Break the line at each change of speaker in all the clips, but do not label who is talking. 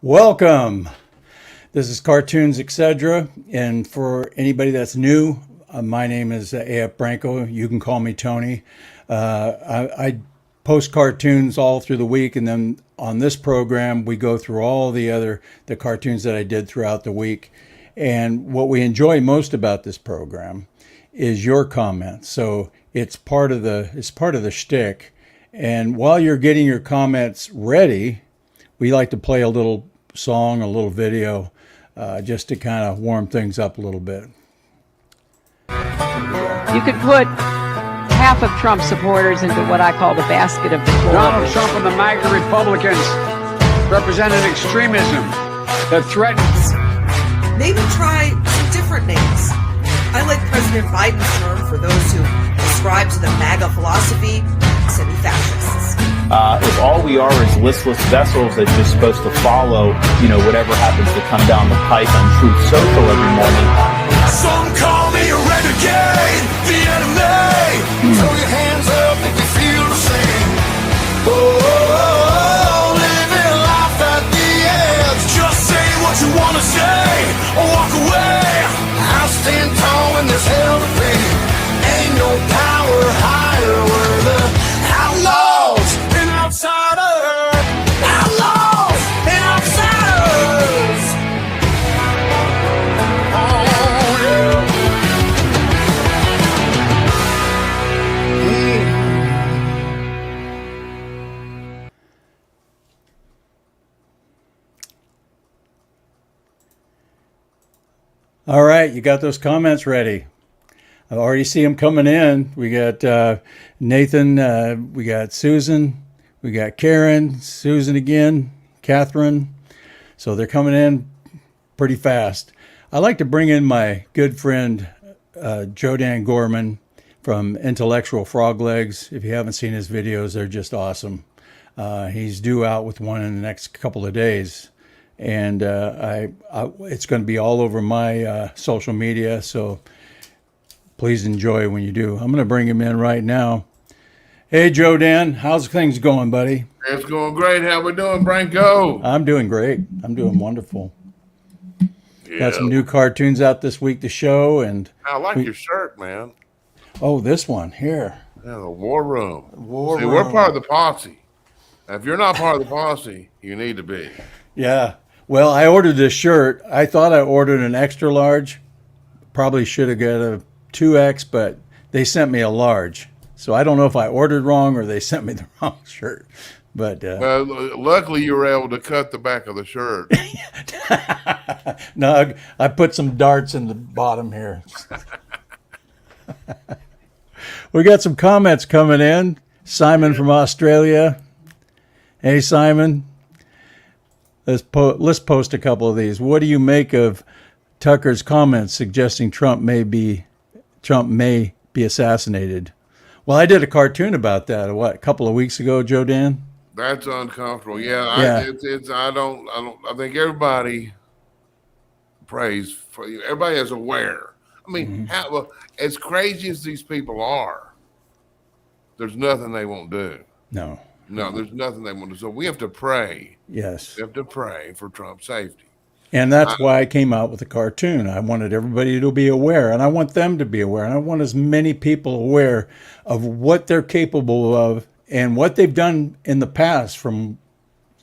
Welcome. This is Cartoons Etc. And for anybody that's new, my name is A.F. Branco. You can call me Tony. I post cartoons all through the week, and then on this program, we go through all the cartoons that I did throughout the week. And what we enjoy most about this program is your comments. So it's part of the shtick. And while you're getting your comments ready, we like to play a little song, a little video, just to kind of warm things up a little bit.
You could put half of Trump supporters into what I call the basket of deplorables.
Donald Trump and the MAGA Republicans represent an extremism that threatens.
Maybe try some different names. I like President Biden's term for those who ascribe to the MAGA philosophy, semi-fascists.
If all we are is listless vessels that you're supposed to follow, whatever happens to come down the pipe on Truth Social every morning.
Some call me a renegade, the enemy. Throw your hands up if you feel the same. Oh, living life at the edge. Just say what you want to say or walk away. I'll stand tall in this hell to pay. Ain't no power higher. We're the outlaws and outsiders. Outlaws and outsiders. Oh, yeah.
All right, you got those comments ready. I already see them coming in. We got Nathan, we got Susan, we got Karen, Susan again, Catherine. So they're coming in pretty fast. I like to bring in my good friend Jodan Gorman from Intellectual Frog Legs. If you haven't seen his videos, they're just awesome. He's due out with one in the next couple of days. And it's going to be all over my social media, so please enjoy when you do. I'm going to bring him in right now. Hey, Jodan, how's things going, buddy?
It's going great. How we doing, Branco?
I'm doing great. I'm doing wonderful.
Yeah.
Got some new cartoons out this week to show, and
I like your shirt, man.
oh, this one here.
Yeah, the War Room.
War
See, we're
Room.
part of the posse. Now, if you're not part of the posse, you need to be.
Yeah. Well, I ordered this shirt. I thought I ordered an extra large. Probably should have got a 2X, but they sent me a large. So I don't know if I ordered wrong or they sent me the wrong shirt. But
Well, luckily you were able to cut the back of the shirt.
no, I put some darts in the bottom here. We got some comments coming in. Simon from Australia. Hey, Simon. Let's post a couple of these. What do you make of Tucker's comments suggesting Trump may be assassinated? Well, I did a cartoon about that. A couple of weeks ago, Jodan?
That's uncomfortable. Yeah,
Yeah.
I think everybody prays for you. Everybody is aware. I mean, as crazy as these people are, there's nothing they won't do.
No.
No, there's nothing they won't do. So we have to pray.
Yes.
We have to pray for Trump's safety.
And that's why I came out with a cartoon. I wanted everybody to be aware, and I want them to be aware, and I want as many people aware of what they're capable of and what they've done in the past. From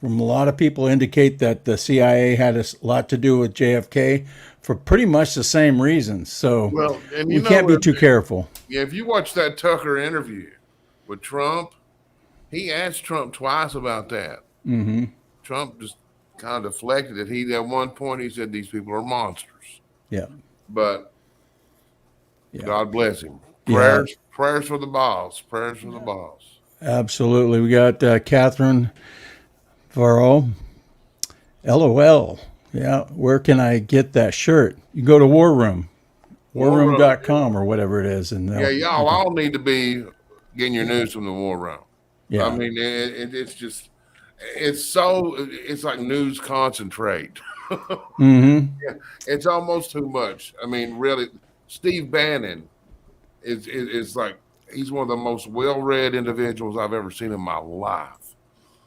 a lot of people indicate that the CIA had a lot to do with JFK for pretty much the same reasons. So we can't be too careful.
Yeah, if you watch that Tucker interview with Trump, he asked Trump twice about that.
Mm-hmm.
Trump just kind of deflected it. At one point he said these people are monsters.
Yeah.
But
Yeah.
God bless him.
Yeah.
Prayers for the boss. Prayers for the boss.
Absolutely. We got Catherine Varro. LOL. Yeah. Where can I get that shirt? You go to War Room. Warroom.com or whatever it is. And
Yeah, y'all all need to be getting your news from the War Room.
Yeah.
I mean, it's just, it's like news concentrate.
Mm-hmm.
Yeah, it's almost too much. I mean, really, Steve Bannon is like, he's one of the most well-read individuals I've ever seen in my life.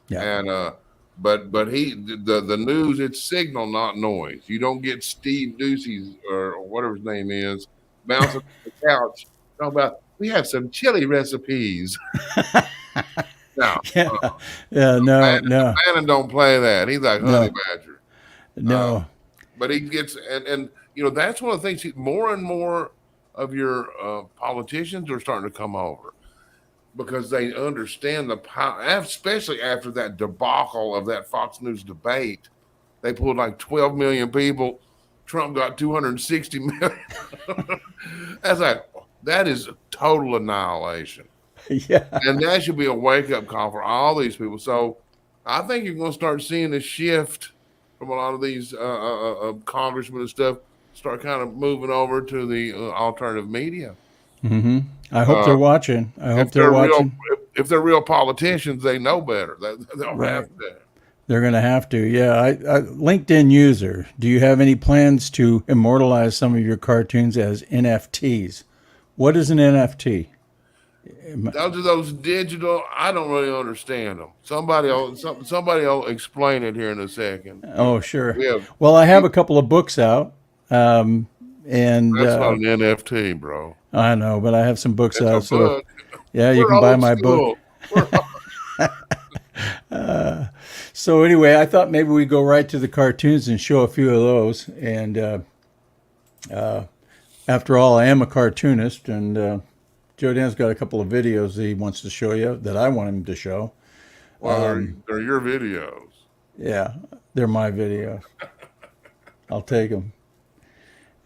Yeah.
And But the news, it's signal, not noise. You don't get Steve Ducey's or whatever his name is bouncing on the couch talking about we have some chili recipes. No,
Yeah, yeah, no, no,
Bannon don't play that. He's like Honey
no,
Badger.
no.
But he gets and that's one of the things. More and more of your politicians are starting to come over because they understand the power, especially after that debacle of that Fox News debate. They pulled like 12 million people. Trump got 260 million. That's like that is total annihilation.
Yeah,
And that should be a wake up call for all these people. So I think you're going to start seeing a shift from a lot of these congressmen and stuff start kind of moving over to the alternative media.
I hope they're watching. I hope they're watching.
If they're real politicians, they know better. They'll have to.
They're going to have to. Yeah, I LinkedIn user. Do you have any plans to immortalize some of your cartoons as NFTs? What is an NFT?
Those are those digital. I don't really understand them. Somebody will explain it here in a second.
Oh, sure.
We have,
Well, I have a couple of books out, and
that's not an NFT, bro.
I know, but I have some books
It's
out.
a
So
book.
yeah, you
We're
can buy
old
my
school.
book. So anyway, I thought maybe we'd go right to the cartoons and show a few of those. And after all, I am a cartoonist, and Joe Dan's got a couple of videos that he wants to show you that I want him to show.
Well, they're your videos.
Yeah, they're my videos. I'll take them.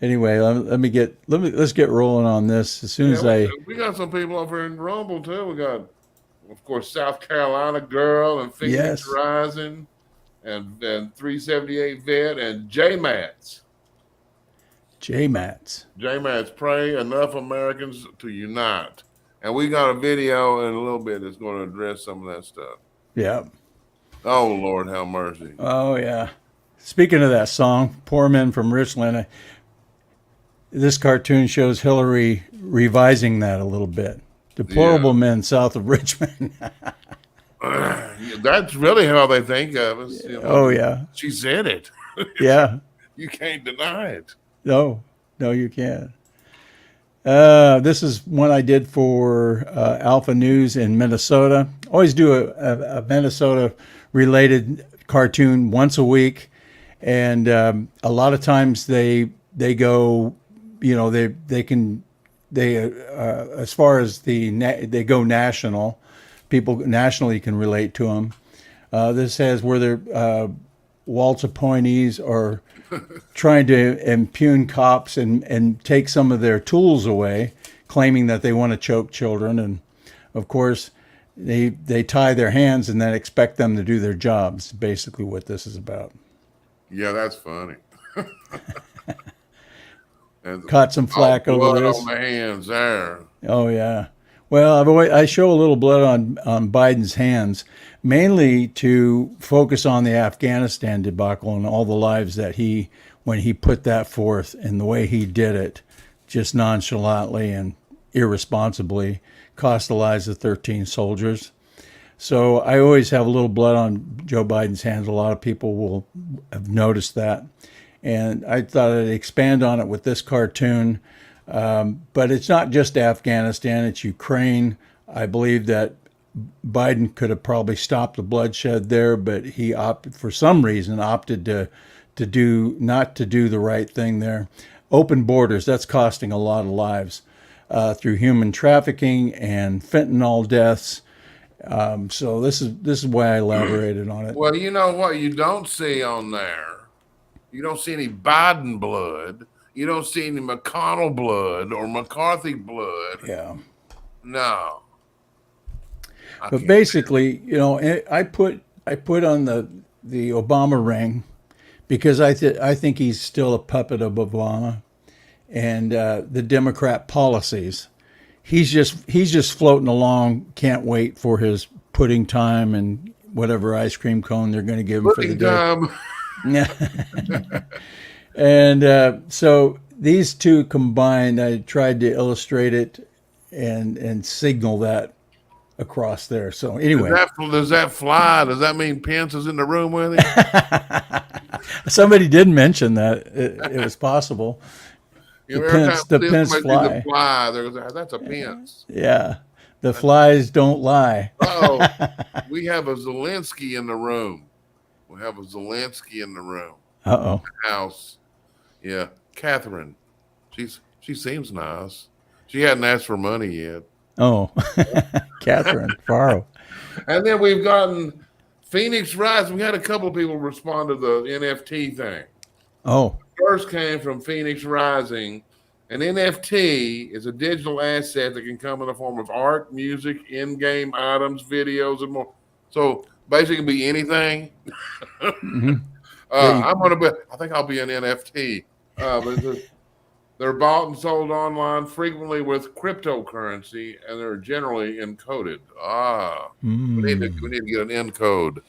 Anyway, let's get rolling on this as soon as
We got some people over in Rumble too. We got, of course, South Carolina Girl and Phoenix
Yes.
Rising and 378 Vet and J-Mats.
J-Mats.
J-Mats, pray enough Americans to unite. And we got a video in a little bit that's going to address some of that stuff.
Yeah.
Oh, Lord, have mercy.
Oh yeah. Speaking of that song, "Poor Men from Richland," this cartoon shows Hillary revising that a little bit. Deplorable men south of Richmond.
That's really how they think of us.
Oh yeah.
She said it.
Yeah.
You can't deny it.
No, you can't. This is one I did for Alpha News in Minnesota. Always do a Minnesota-related cartoon once a week, and a lot of times they go, as far as they go national. People nationally can relate to them. This has where they're Walt's appointees are trying to impugn cops and take some of their tools away, claiming that they want to choke children. And of course, they tie their hands and then expect them to do their jobs. Basically what this is about.
Yeah, that's funny. And
Caught some flack over
blood
this.
on the hands there.
Oh yeah. Well, I show a little blood on Biden's hands, mainly to focus on the Afghanistan debacle and all the lives that when he put that forth and the way he did it, just nonchalantly and irresponsibly, cost the lives of 13 soldiers. So I always have a little blood on Joe Biden's hands. A lot of people will have noticed that. And I thought I'd expand on it with this cartoon. But it's not just Afghanistan, it's Ukraine. I believe that Biden could have probably stopped the bloodshed there, but he for some reason opted not to do the right thing there. Open borders, that's costing a lot of lives through human trafficking and fentanyl deaths. So this is why I elaborated on it.
Well, you know what you don't see on there? You don't see any Biden blood. You don't see any McConnell blood or McCarthy blood.
Yeah.
No.
But basically, I put on the Obama ring because I think he's still a puppet of Obama and the Democrat policies. He's just floating along. Can't wait for his pudding time and whatever ice cream cone they're going to give him for the day.
Time.
Yeah. And so these two combined, I tried to illustrate it and signal that across there. So
Does
anyway,
that fly? Does that mean Pence is in the room with him?
somebody did mention that it was possible.
You
The
know, every time
the
somebody
Pence
sees
fly.
a fly, there's that's a Pence.
Yeah, the flies don't lie.
Oh, we have a Zelensky in the room. We have a Zelensky in the room.
Uh-oh.
House. Yeah. Catherine. She seems nice. She hadn't asked for money yet.
Oh, Catherine Farrow.
And then we've gotten Phoenix Rise. We had a couple of people respond to the NFT thing.
Oh,
First came from Phoenix Rising. An NFT is a digital asset that can come in the form of art, music, in-game items, videos, and more. So basically, it can be anything. I think I'll be an NFT. But they're bought and sold online frequently with cryptocurrency, and they're generally encoded. We need to get an encode.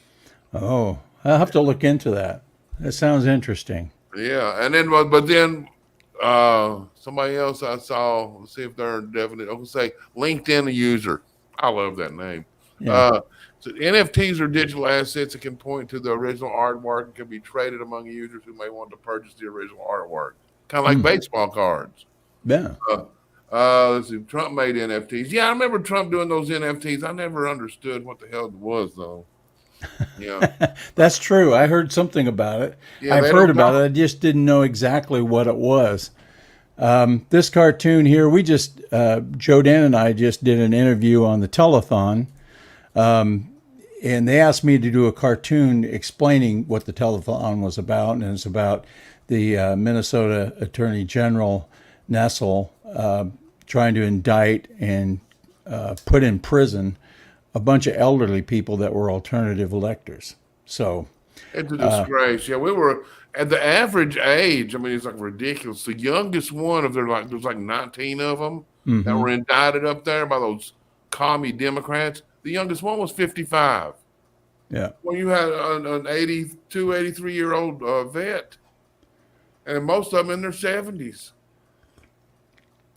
oh, I'll have to look into that. That sounds interesting.
Yeah, and then but then somebody else I saw. Let's see if they're definite. I'll say LinkedIn user. I love that name.
Yeah.
So NFTs are digital assets that can point to the original artwork and can be traded among users who may want to purchase the original artwork, kind of like baseball cards.
Yeah.
Let's see. Trump made NFTs. Yeah, I remember Trump doing those NFTs. I never understood what the hell it was, though. Yeah.
That's true. I heard something about it.
Yeah,
I've
they
heard
don't
about
talk-
it. I just didn't know exactly what it was. This cartoon here, Joe Dan and I just did an interview on the telethon. And they asked me to do a cartoon explaining what the telethon was about. And it's about the Minnesota Attorney General Nessel trying to indict and put in prison a bunch of elderly people that were alternative electors. So
It's a disgrace. Yeah, we were at the average age. I mean, it's like ridiculous. The youngest one of there's like 19 of them that were indicted up there by those commie Democrats. The youngest one was 55.
yeah.
Well, you had an 82, 83-year-old vet, and most of them in their 70s.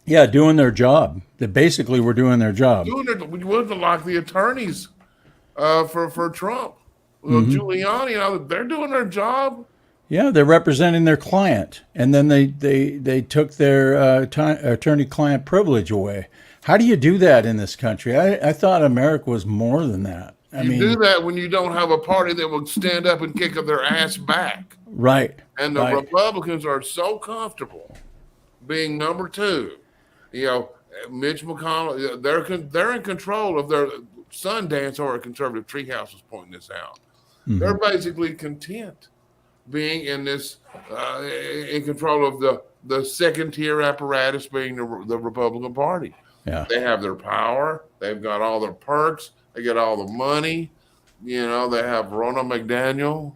Yeah, doing their job. They basically were doing their job.
We wasn't like the attorneys for Trump. Giuliani, they're doing their job.
Yeah, they're representing their client, and then they took their attorney-client privilege away. How do you do that in this country? I thought America was more than that. I
You
mean,
do that when you don't have a party that will stand up and kick their ass back.
right.
And the
right.
Republicans are so comfortable being number two. You know, Mitch McConnell, they're in control of their Sundance, or a conservative treehouse was pointing this out. They're basically content being in this, in control of the second tier apparatus, being the Republican Party.
Yeah.
They have their power. They've got all their perks. They get all the money. You know, they have Ronna McDaniel.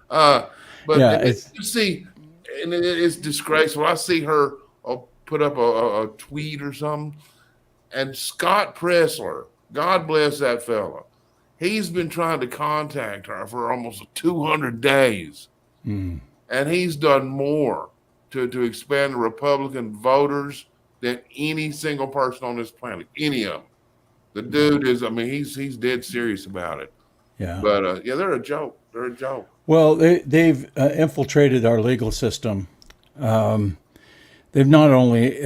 But
Yeah,
you see, and it's disgraceful. I see her put up a tweet or something, and Scott Pressler, God bless that fella, he's been trying to contact her for almost 200 days, and he's done more to expand the Republican voters than any single person on this planet, any of them. The dude is, I mean, he's dead serious about it.
Yeah.
But yeah, they're a joke. They're a joke.
Well, they've infiltrated our legal system. They've not only,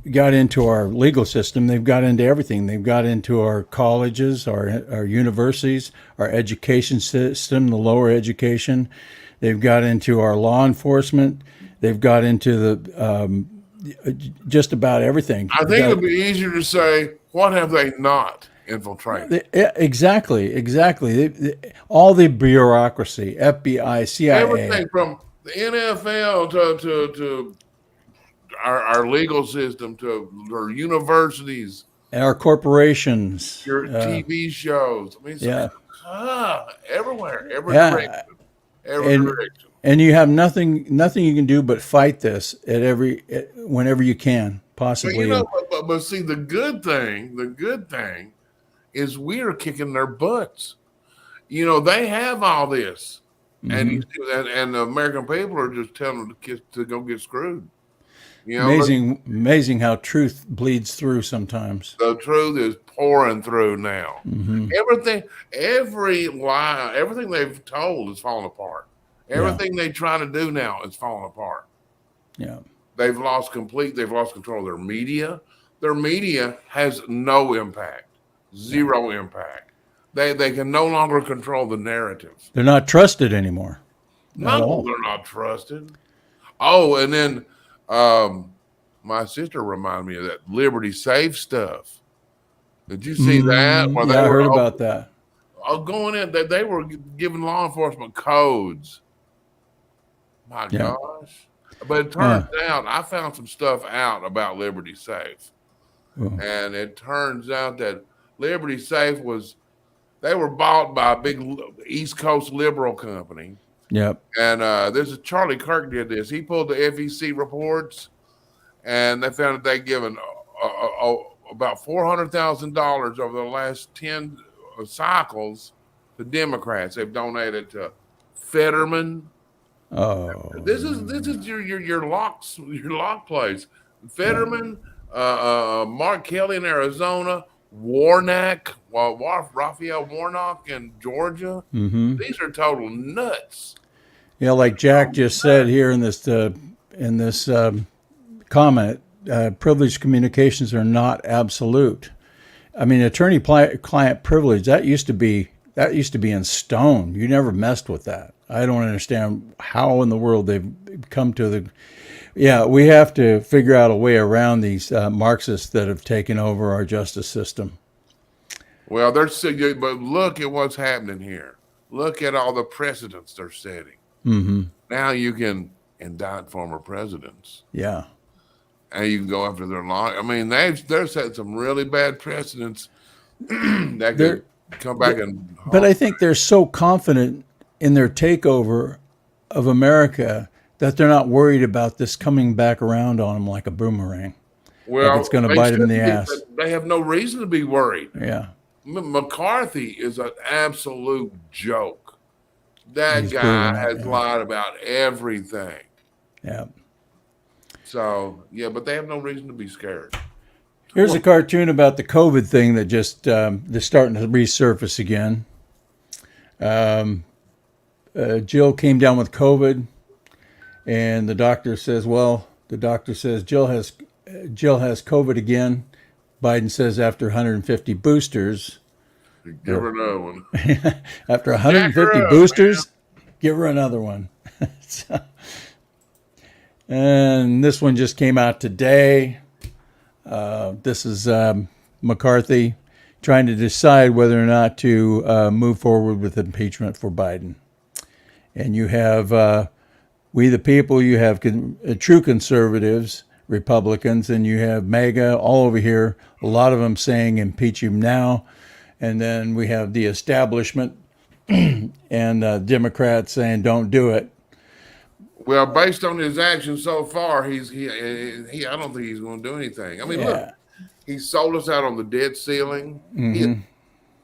got into our legal system, they've got into everything. They've got into our colleges, our universities, our education system, the lower education. They've got into our law enforcement. They've got into the just about everything.
I think it would be easier to say, what have they not infiltrated?
Exactly. All the bureaucracy, FBI, CIA.
Everything from the NFL to our legal system to our universities,
Our corporations.
your TV shows. I mean, it's everywhere, every
Yeah.
direction, every direction.
And you have nothing you can do but fight this whenever you can,
But
possibly.
but see, the good thing is we are kicking their butts. You know, they have all this, and the American people are just telling them to go get screwed. You know, look,
Amazing how truth bleeds through sometimes.
the truth is pouring through now. Every lie, everything they've told is falling apart. Everything they try to do now is falling apart.
Yeah.
They've lost control of their media. Their media has no impact, zero impact. They can no longer control the narrative.
They're not trusted anymore.
No, they're not trusted. Oh, and then my sister reminded me of that Liberty Safe stuff. Did you see that? Where
Yeah, I heard about that.
Going in, they were giving law enforcement codes. My gosh. But it turns out, I found some stuff out about Liberty Safe. And it turns out that Liberty Safe they were bought by a big East Coast liberal company.
Yep.
And this is Charlie Kirk did this. He pulled the FEC reports, and they found that they'd given about $400,000 over the last 10 cycles to Democrats. They've donated to Fetterman.
Oh.
This is your lock place. Fetterman, Mark Kelly in Arizona, Warnock, Raphael Warnock in Georgia. These are total nuts.
Yeah, like Jack just said here in this comment, privileged communications are not absolute. I mean, attorney-client privilege, that used to be in stone. You never messed with that. I don't understand how in the world they've come to the. Yeah, we have to figure out a way around these Marxists that have taken over our justice system.
Well, but look at what's happening here. Look at all the precedents they're setting. Now you can indict former presidents.
Yeah.
And you can go after their law. I mean, they're setting some really bad precedents that could come back and.
But I think they're so confident in their takeover of America that they're not worried about this coming back around on them like a boomerang.
Well,
like it's going to bite them in the ass.
They have no reason to be worried.
Yeah.
McCarthy is an absolute joke. That guy has lied about everything.
Yeah.
So, but they have no reason to be scared.
Here's a cartoon about the COVID thing that just they're starting to resurface again. Jill came down with COVID, and the doctor says Jill has COVID again. Biden says after 150 boosters.
Give her another one.
After 150 boosters, give her another one. And this one just came out today. This is McCarthy trying to decide whether or not to move forward with impeachment for Biden. And you have We the People, you have true conservatives, Republicans, and you have MAGA all over here, a lot of them saying impeach him now. And then we have the establishment and Democrats saying don't do it.
Well, based on his actions so far, I don't think he's going to do anything. I mean, look, he sold us out on the debt ceiling.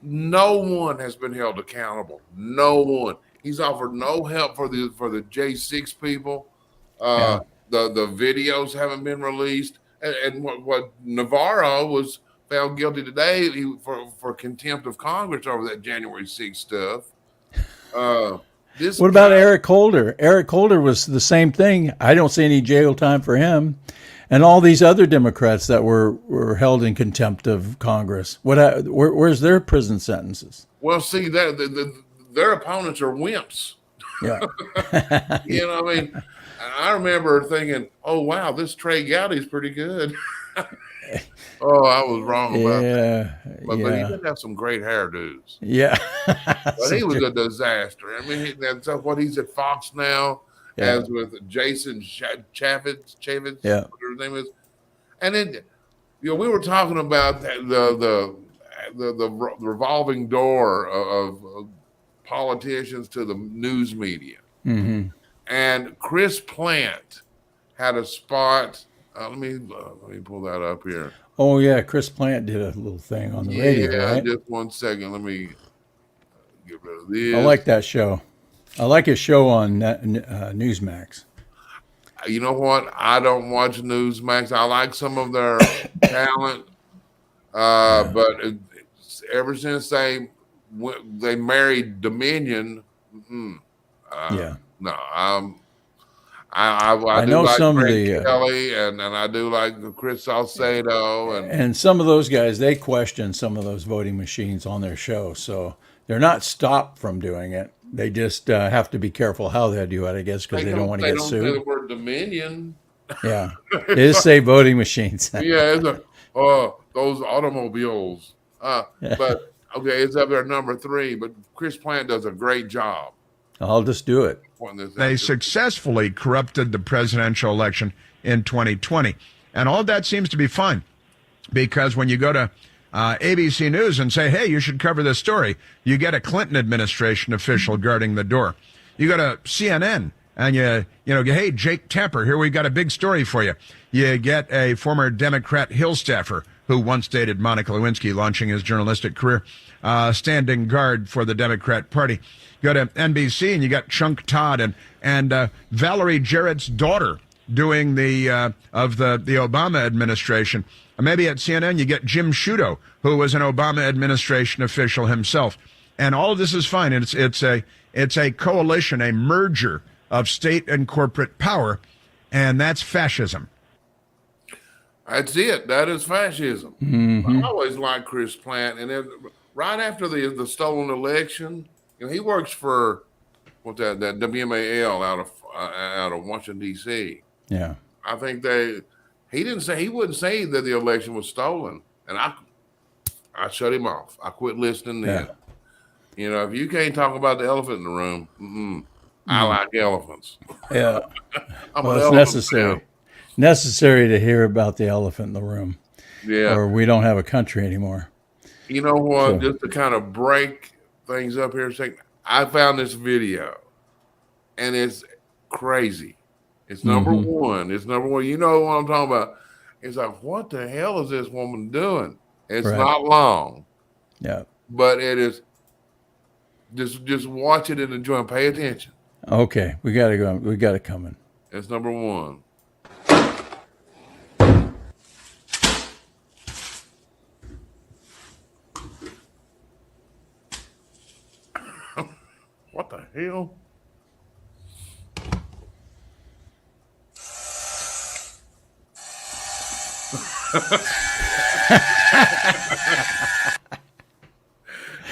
No one has been held accountable. No one. He's offered no help for the J6 people. The videos haven't been released. And what Navarro was found guilty today for contempt of Congress over that January 6th stuff.
What about Eric Holder? Eric Holder was the same thing. I don't see any jail time for him. And all these other Democrats that were held in contempt of Congress. Where's their prison sentences?
Well, see, their opponents are wimps.
Yeah.
You know, I mean, I remember thinking, oh, wow, this Trey Gowdy's pretty good. Oh, I was wrong about that. But he did have some great hairdos.
Yeah.
But he was a disaster. I mean, that's what he's at Fox now, as with Jason Chaffetz, whatever his name is. And then, we were talking about the revolving door of politicians to the news media. And Chris Plant had a spot. Let me pull that up here.
Oh yeah, Chris Plant did a little thing on the radio. Right?
Just 1 second. Let me get rid of this.
I like that show. I like his show on Newsmax.
You know what? I don't watch Newsmax. I like some of their talent, ever since they married Dominion,
Yeah.
no, I
I
do
know
like
some of
Greg
the
Kelly, and I do like Chris Salcedo,
and some of those guys, they question some of those voting machines on their show, so they're not stopped from doing it. They just have to be careful how they do it, I guess, because they don't want to
they
get
don't say the
sued.
word Dominion.
Yeah, they just say voting machines.
Yeah, it's those automobiles. But okay, it's up there number 3. But Chris Plant does a great job
I'll just do it.
pointing this out.
They successfully corrupted the presidential election in 2020. And all that seems to be fine because when you go to ABC News and say, hey, you should cover this story, you get a Clinton administration official guarding the door. You go to CNN and hey, Jake Tapper, here we've got a big story for you. You get a former Democrat Hill staffer who once dated Monica Lewinsky, launching his journalistic career, standing guard for the Democrat Party. Go to NBC and you got Chunk Todd and Valerie Jarrett's daughter doing the Obama administration. Maybe at CNN you get Jim Sciutto, who was an Obama administration official himself. And all of this is fine. And it's a coalition, a merger of state and corporate power, and that's fascism.
That's it. That is fascism.
Mm-hmm.
I always liked Chris Plant, and then right after the stolen election, he works for that WMAL out of Washington D.C.
Yeah,
I think he wouldn't say that the election was stolen, and I shut him off. I quit listening then.
Yeah.
If you can't talk about the elephant in the room, I like elephants.
Yeah.
Well,
it's necessary. Necessary to hear about the elephant in the room.
Yeah.
Or we don't have a country anymore.
You know what?
So,
just to kind of break things up here a second, I found this video, and it's crazy. It's number one. It's number one. You know what I'm talking about. It's like, what the hell is this woman doing? It's not long.
Yeah.
But it is. Just watch it and enjoy and pay attention.
Okay, we got to go. We got it coming.
It's number one. What the hell?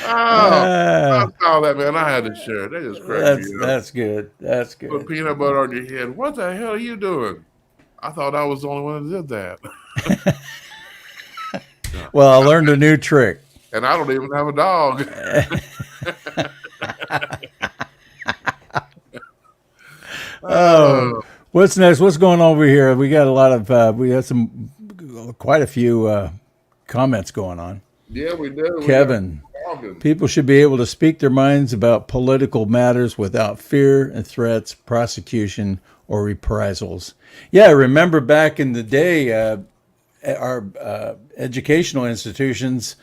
I saw that, man. I had to share it. That is crazy.
That's good. That's good.
Put peanut butter on your head. What the hell are you doing? I thought I was the only one that did that.
Well, I learned a new trick.
And I don't even have a dog.
What's next? What's going on over here? We got a lot of, we had quite a few comments going on.
Yeah, we do.
Kevin, people should be able to speak their minds about political matters without fear and threats, prosecution, or reprisals. Yeah, I remember back in the day, our educational institutions,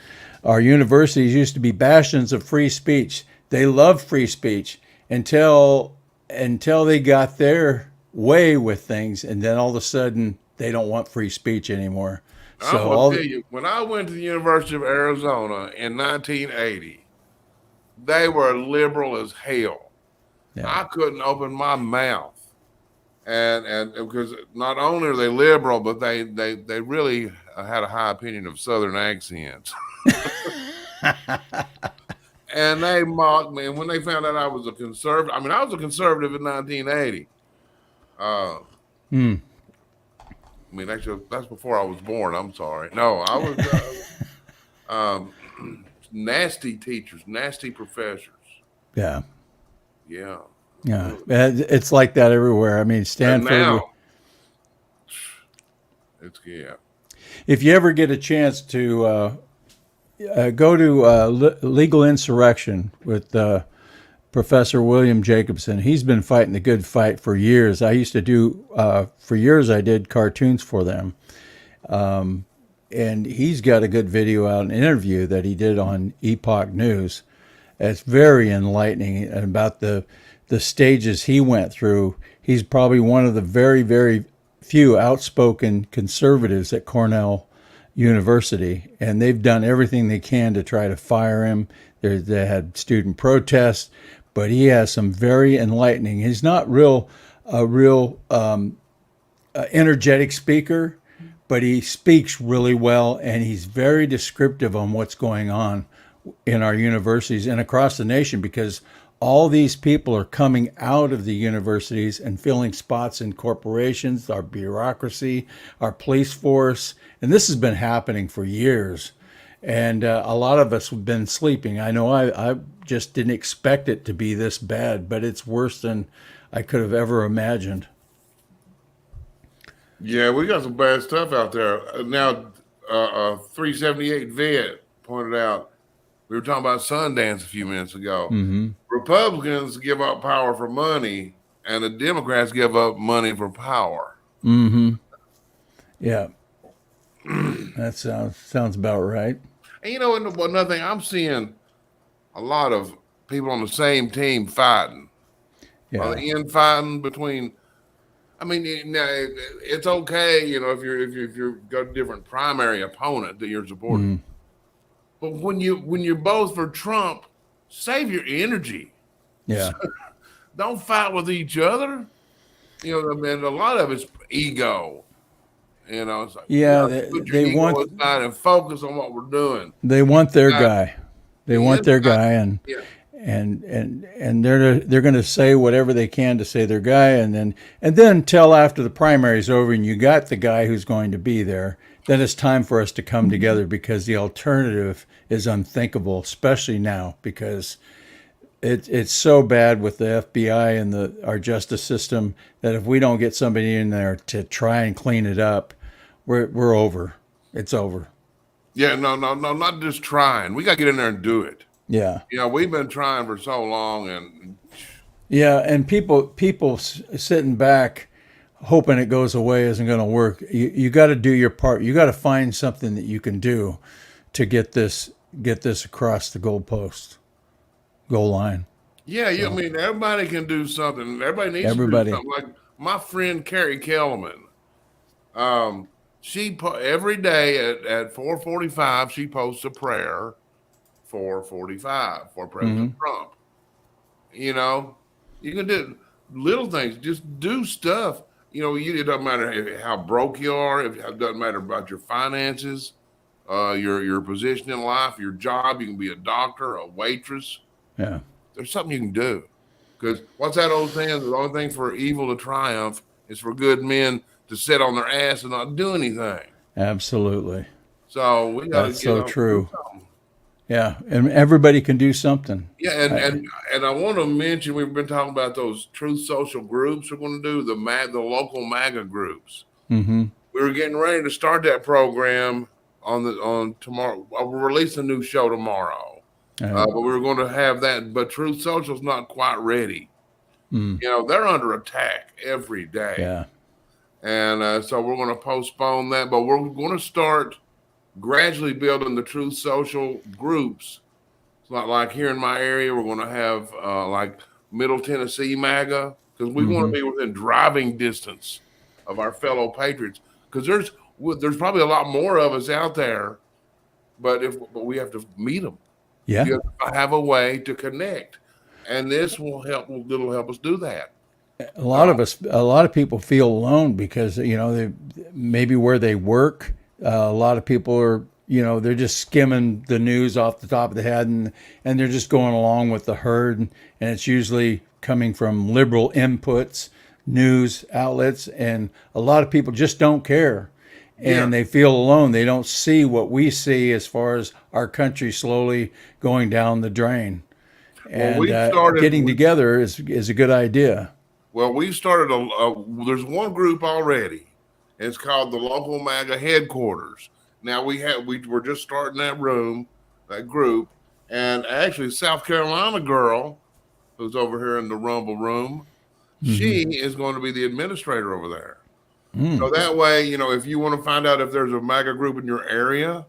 our universities used to be bastions of free speech. They loved free speech until they got their way with things, and then all of a sudden they don't want free speech anymore.
So I'm gonna tell you, when I went to the University of Arizona in 1980, they were liberal as hell. Yeah. I couldn't open my mouth, and because not only are they liberal, but they really had a high opinion of Southern accents. And they mocked me. And when they found out I was a conservative, I was a conservative in 1980. Actually, that's before I was born. I'm sorry. No, I was nasty teachers, nasty professors.
Yeah.
Yeah.
Yeah. It's like that everywhere. Stanford.
Now, it's, yeah.
If you ever get a chance to go to Legal Insurrection with Professor William Jacobson. He's been fighting the good fight for years. I used to do, for years I did cartoons for them. And he's got a good video out, an interview that he did on Epoch News. It's very enlightening about the stages he went through he's probably one of the very, very few outspoken conservatives at Cornell University, and they've done everything they can to try to fire him. They had student protests, but he has some very enlightening. He's not a real energetic speaker, but he speaks really well, and he's very descriptive on what's going on in our universities and across the nation, because all these people are coming out of the universities and filling spots in corporations, our bureaucracy, our police force. And this has been happening for years. And a lot of us have been sleeping. I know I just didn't expect it to be this bad, but it's worse than I could have ever imagined.
Yeah, we got some bad stuff out there. Now, 378 vet pointed out, we were talking about Sundance a few minutes ago. Republicans give up power for money, and the Democrats give up money for power.
Yeah, that sounds about right.
And another thing, I'm seeing a lot of people on the same team fighting.
Yeah.
On the infighting between. I mean, it's okay, if you're got a different primary opponent that you're supporting. But when you're both for Trump, save your energy.
Yeah.
Don't fight with each other. A lot of it's ego. It's like, they want aside and focus on what we're doing.
They want their guy. They want their guy, and
yeah.
and they're going to say whatever they can to say their guy, and then tell after the primary's over and you got the guy who's going to be there, then it's time for us to come together, because the alternative is unthinkable, especially now, because it's so bad with the FBI and our justice system that if we don't get somebody in there to try and clean it up, we're over. It's over.
Yeah, no, not just trying. We got to get in there and do it.
Yeah.
We've been trying for so long, and
and people sitting back hoping it goes away isn't going to work. You got to do your part. You got to find something that you can do to get this across the goal line.
Yeah, I mean, everybody can do something. Everybody needs to do something. Like my friend Carrie Kellerman, she every day at 4:45 she posts a prayer. 4:45 for President Trump. You can do little things. Just do stuff. It doesn't matter how broke you are. It doesn't matter about your finances, your position in life, your job. You can be a doctor, a waitress.
Yeah.
There's something you can do. Because what's that old saying? The only thing for evil to triumph is for good men to sit on their ass and not do anything.
Absolutely.
So we got to.
That's so true. Yeah, and everybody can do something.
Yeah, and I want to mention, we've been talking about those Truth Social groups we're going to do, the local MAGA groups. We were getting ready to start that program on tomorrow. We'll release a new show tomorrow, but we were going to have that. But Truth Social's not quite ready. They're under attack every day.
Yeah,
and so we're going to postpone that. But we're going to start gradually building the Truth Social groups. It's not like here in my area, we're going to have like Middle Tennessee MAGA, because we want to be within driving distance of our fellow patriots. Because there's probably a lot more of us out there, but we have to meet them.
Yeah,
you have to have a way to connect, and this will help. It'll help us do that.
A lot of people feel alone because they maybe where they work. A lot of people are, they're just skimming the news off the top of the head, and they're just going along with the herd. And it's usually coming from liberal inputs, news outlets, and a lot of people just don't care. And they feel alone. They don't see what we see as far as our country slowly going down the drain. And getting together is a good idea.
Well, we started there's one group already. It's called the Local MAGA Headquarters. Now we're just starting that group, and actually South Carolina girl who's over here in the Rumble room, she is going to be the administrator over there. So that way, if you want to find out if there's a MAGA group in your area,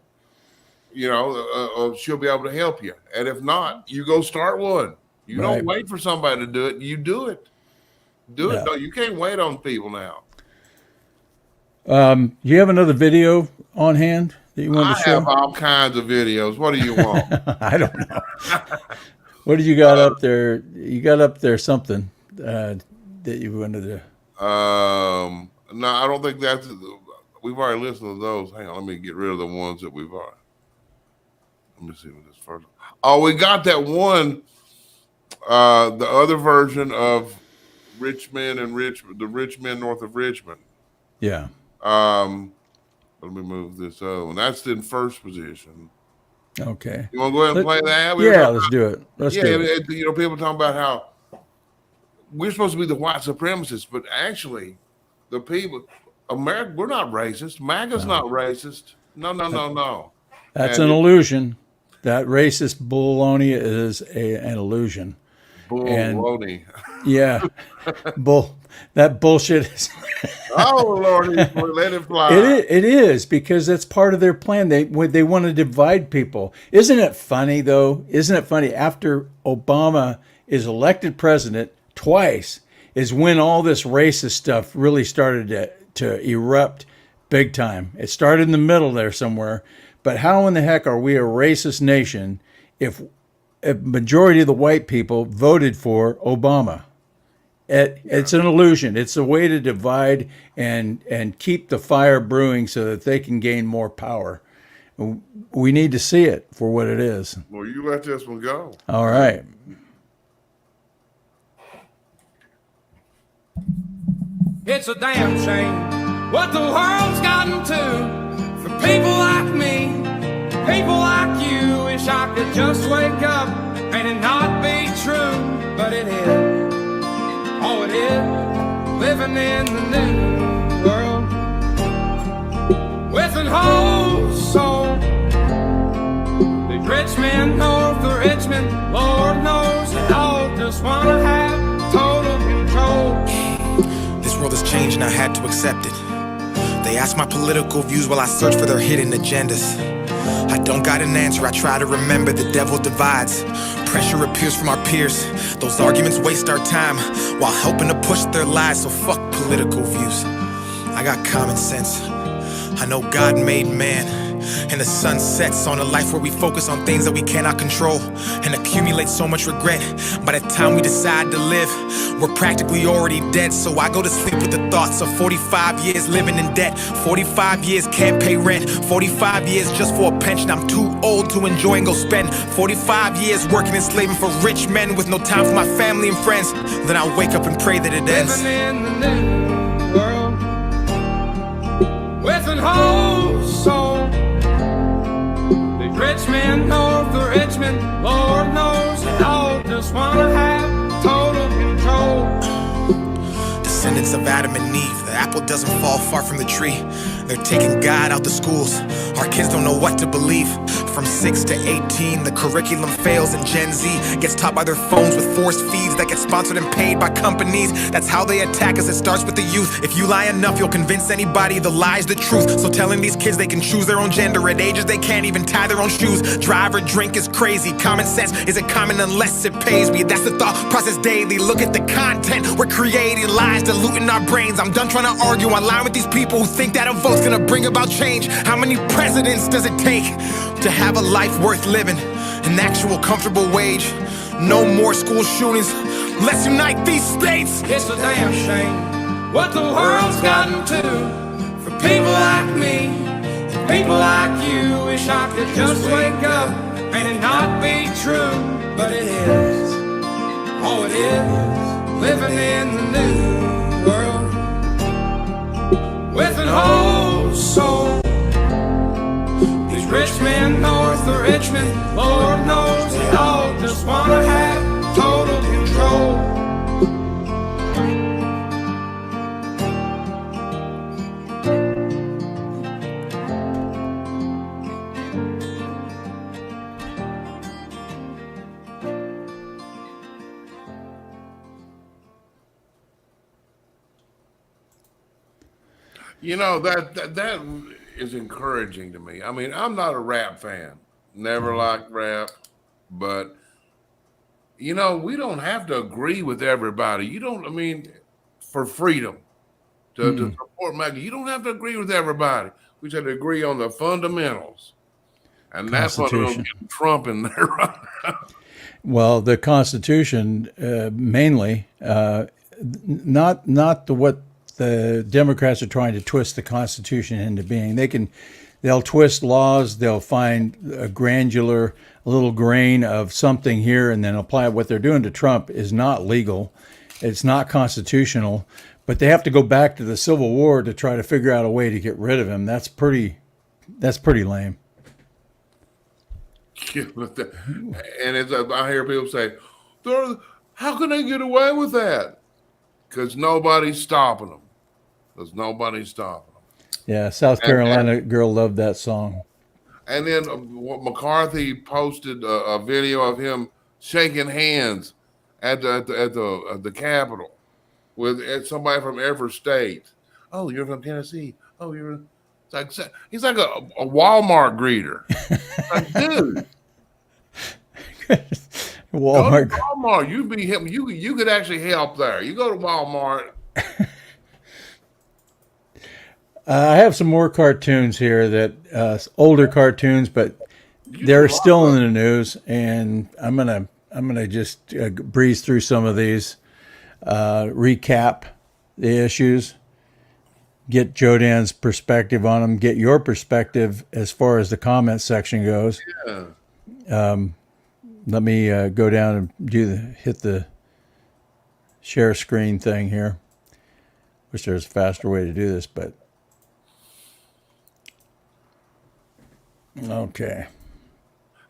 she'll be able to help you. And if not, you go start one. You don't wait for somebody to do it. You do it. Do it.
Yeah.
No, you can't wait on people now.
You have another video on hand that you want
I
to show?
have all kinds of videos. What do you want?
I don't know. What did you got up there? You got up there something that you wanted to.
No, I don't think that's. We've already listened to those. Hang on, let me get rid of the ones that we've already. Let me see what this first. Oh, we got that one. The other version of Richmond and the Richmond north of Richmond.
Yeah.
Let me move this over. And that's in first position.
Okay.
You want to go ahead and play that?
Yeah, let's do it. Let's do it.
You know, people talking about how we're supposed to be the white supremacists, but actually, the people, America, we're not racist. MAGA's not racist. No.
That's an illusion. That racist baloney is an illusion.
Baloney.
Yeah. That bullshit is.
Oh, Lord, let it fly.
It is because that's part of their plan. They want to divide people. Isn't it funny, though? Isn't it funny? After Obama is elected president twice is when all this racist stuff really started to erupt big time. It started in the middle there somewhere. But how in the heck are we a racist nation if a majority of the white people voted for Obama? It's an illusion. It's a way to divide and keep the fire brewing so that they can gain more power. We need to see it for what it is.
Well, you let this one go.
All right.
It's a damn shame what the world's gotten to for people like me, people like you. Wish I could just wake up and it not be true, but it is. Oh, it is, living in the new world with an whole soul. The rich man north of Richmond, Lord knows they all just want to have total control.
This world has changed and I had to accept it. They ask my political views while I search for their hidden agendas. I don't got an answer, I try to remember the devil divides. Pressure appears from our peers. Those arguments waste our time while helping to push their lies, so fuck political views. I got common sense. I know God made man, and the sun sets on a life where we focus on things that we cannot control and accumulate so much regret. By the time we decide to live, we're practically already dead. So I go to sleep with the thoughts of 45 years living in debt, 45 years can't pay rent, 45 years just for a pension. I'm too old to enjoy and go spend 45 years working and slaving for rich men with no time for my family and friends. Then I wake up and pray that it ends.
Living in the new world with an whole soul. The rich man north of Richmond, Lord knows they all just want to have total control.
Descendants of Adam and Eve, the apple doesn't fall far from the tree. They're taking God out the schools. Our kids don't know what to believe. From 6 to 18, the curriculum fails and Gen Z gets taught by their phones with forced feeds that get sponsored and paid by companies. That's how they attack us, it starts with the youth. If you lie enough, you'll convince anybody the lie's the truth. So telling these kids they can choose their own gender at ages they can't even tie their own shoes. Drive or drink is crazy. Common sense isn't common unless it pays me. That's the thought process daily. Look at the content. We're creating lies, diluting our brains. I'm done trying to argue online with these people who think that a vote's gonna bring about change. How many presidents does it take to have a life worth living? An actual comfortable wage. No more school shootings. Let's unite these states.
It's a damn shame what the world's gotten to for people like me and people like you. Wish I could just wake up and it not be true, but it is. Oh, it is, living in the new world with an whole soul. These rich men north of Richmond, Lord knows they all just want to have total control.
You know, that is encouraging to me. I mean, I'm not a rap fan. Never liked rap, but you know, we don't have to agree with everybody. You don't, I mean, for freedom to support MAGA. You don't have to agree with everybody. We just have to agree on the fundamentals. And that's what will get Trump in there right now.
Well, the Constitution mainly, not what the Democrats are trying to twist the Constitution into being. They'll twist laws. They'll find a little grain of something here, and then apply it. What they're doing to Trump is not legal. It's not constitutional. But they have to go back to the Civil War to try to figure out a way to get rid of him. That's pretty lame.
And I hear people say, how can they get away with that? Because nobody's stopping them.
Yeah, South Carolina girl loved that song.
And then McCarthy posted a video of him shaking hands at the Capitol with somebody from every state. Oh, you're from Tennessee. Oh, he's like a Walmart greeter. Like, dude.
Walmart.
Go to Walmart. You'd be him. You could actually help there. You go to Walmart.
I have some more cartoons here that older cartoons, but they're still in the news, and I'm gonna just breeze through some of these, recap the issues, get Jodan's perspective on them, get your perspective as far as the comment section goes.
Yeah.
Let me go down and hit the share screen thing here. Wish there was a faster way to do this, but okay.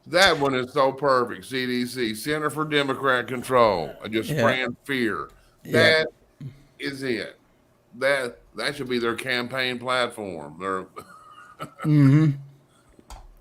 That one is so perfect. CDC, Center for Democrat Control, just spraying fear. That is it. That should be their campaign platform.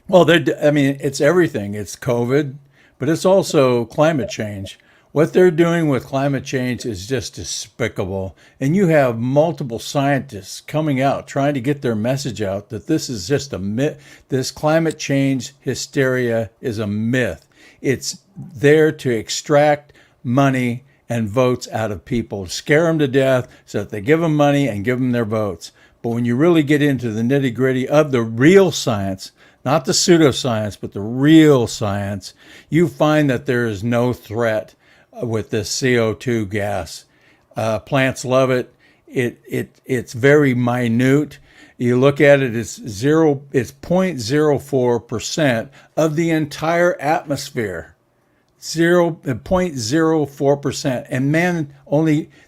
Well, it's everything. It's COVID, but it's also climate change. What they're doing with climate change is just despicable. And you have multiple scientists coming out trying to get their message out that this is just a myth. This climate change hysteria is a myth. It's there to extract money and votes out of people, scare them to death so that they give them money and give them their votes. But when you really get into the nitty gritty of the real science, not the pseudoscience, but the real science, you find that there is no threat with this CO2 gas. Plants love it. It's very minute. You look at it, it's 0.04% of the entire atmosphere. 0.04%. And